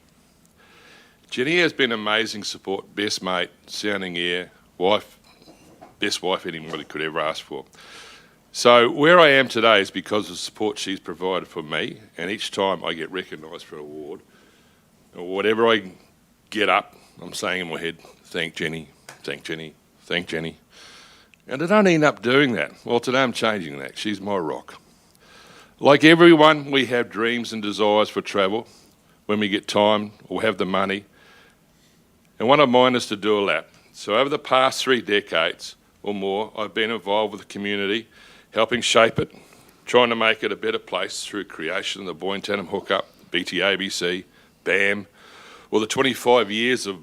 Jenny has been amazing support, best mate, sounding air, wife, best wife anybody could ever ask for. So where I am today is because of the support she's provided for me, and each time I get recognised for an award, or whatever I get up, I'm saying in my head, thank Jenny, thank Jenny, thank Jenny. And I don't end up doing that. Well, today I'm changing that. She's my rock. Like everyone, we have dreams and desires for travel when we get time or have the money. And one of mine is to do a lap. So over the past 3 decades or more, I've been involved with the community, helping shape it, trying to make it a better place through creation of the Boyne-Tanham Hookup, BTABC, BAM, or the 25 years of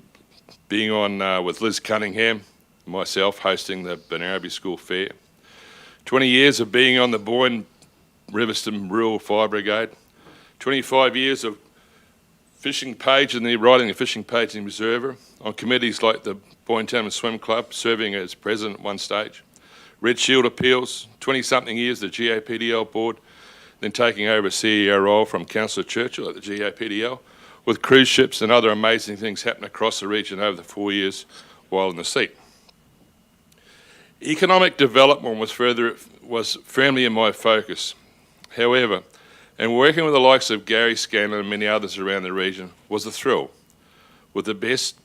being on with Liz Cunningham, myself hosting the Benarabi School Fair, 20 years of being on the Boyne Riverston Rural Fire Brigade, 25 years of fishing page and writing the fishing page in the Reserver, on committees like the Boyne-Tanham Swim Club, serving as president at one stage, Red Shield Appeals, 20-something years the GAPDL board, then taking over a CEO role from Councillor Churchill at the GAPDL, with cruise ships and other amazing things happening across the region over the 4 years while in the seat. Economic development was firmly in my focus. However, and working with the likes of Gary Scanlon and many others around the region was a thrill, with the best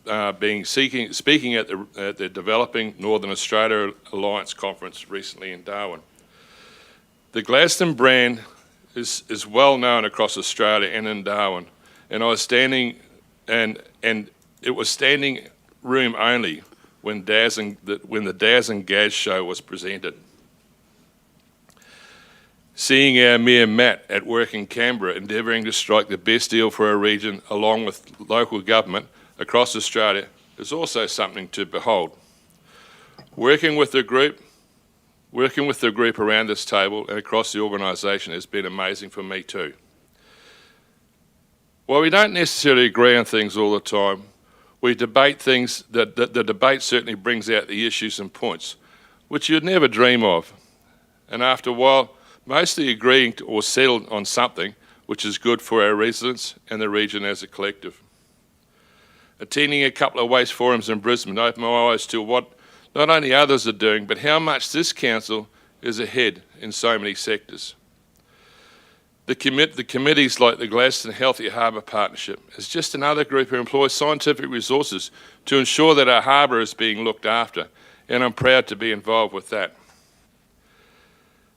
speaking at the Developing Northern Australia Alliance Conference recently in Darwin. The Gladstone brand is well known across Australia and in Darwin, and I was standing, and it was standing room only when the Daz and Gaz show was presented. Seeing our Mayor Matt at work in Canberra endeavouring to strike the best deal for our region along with local government across Australia is also something to behold. Working with the group around this table and across the organisation has been amazing for me too. While we don't necessarily agree on things all the time, we debate things that the debate certainly brings out the issues and points, which you'd never dream of. And after a while, mostly agreeing to, or settled on something which is good for our residents and the region as a collective. Attending a couple of waste forums in Brisbane opened my eyes to what not only others are doing, but how much this council is ahead in so many sectors. The committees like the Gladstone Healthy Harbour Partnership is just another group who employs scientific resources to ensure that our harbour is being looked after, and I'm proud to be involved with that.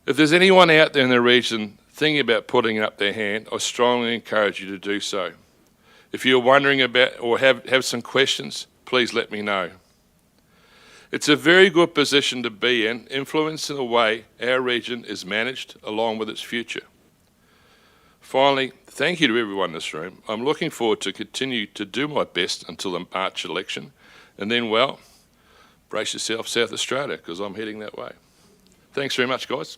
If there's anyone out there in the region thinking about putting up their hand, I strongly encourage you to do so. If you're wondering about or have some questions, please let me know. It's a very good position to be in, influencing the way our region is managed along with its future. Finally, thank you to everyone in this room. I'm looking forward to continue to do my best until the March election, and then, well, brace yourself, South Australia, because I'm heading that way. Thanks very much, guys.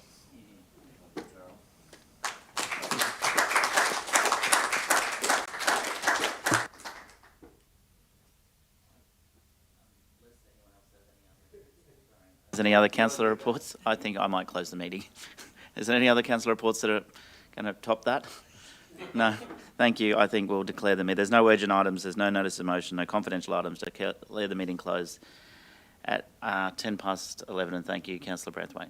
Is there any other councillor reports? I think I might close the meeting. Is there any other councillor reports that are going to top that? No. Thank you. I think we'll declare the meeting. There's no urgent items, there's no notice of motion, no confidential items. Declare the meeting closed at 11:10, and thank you, Councillor Brathwaite.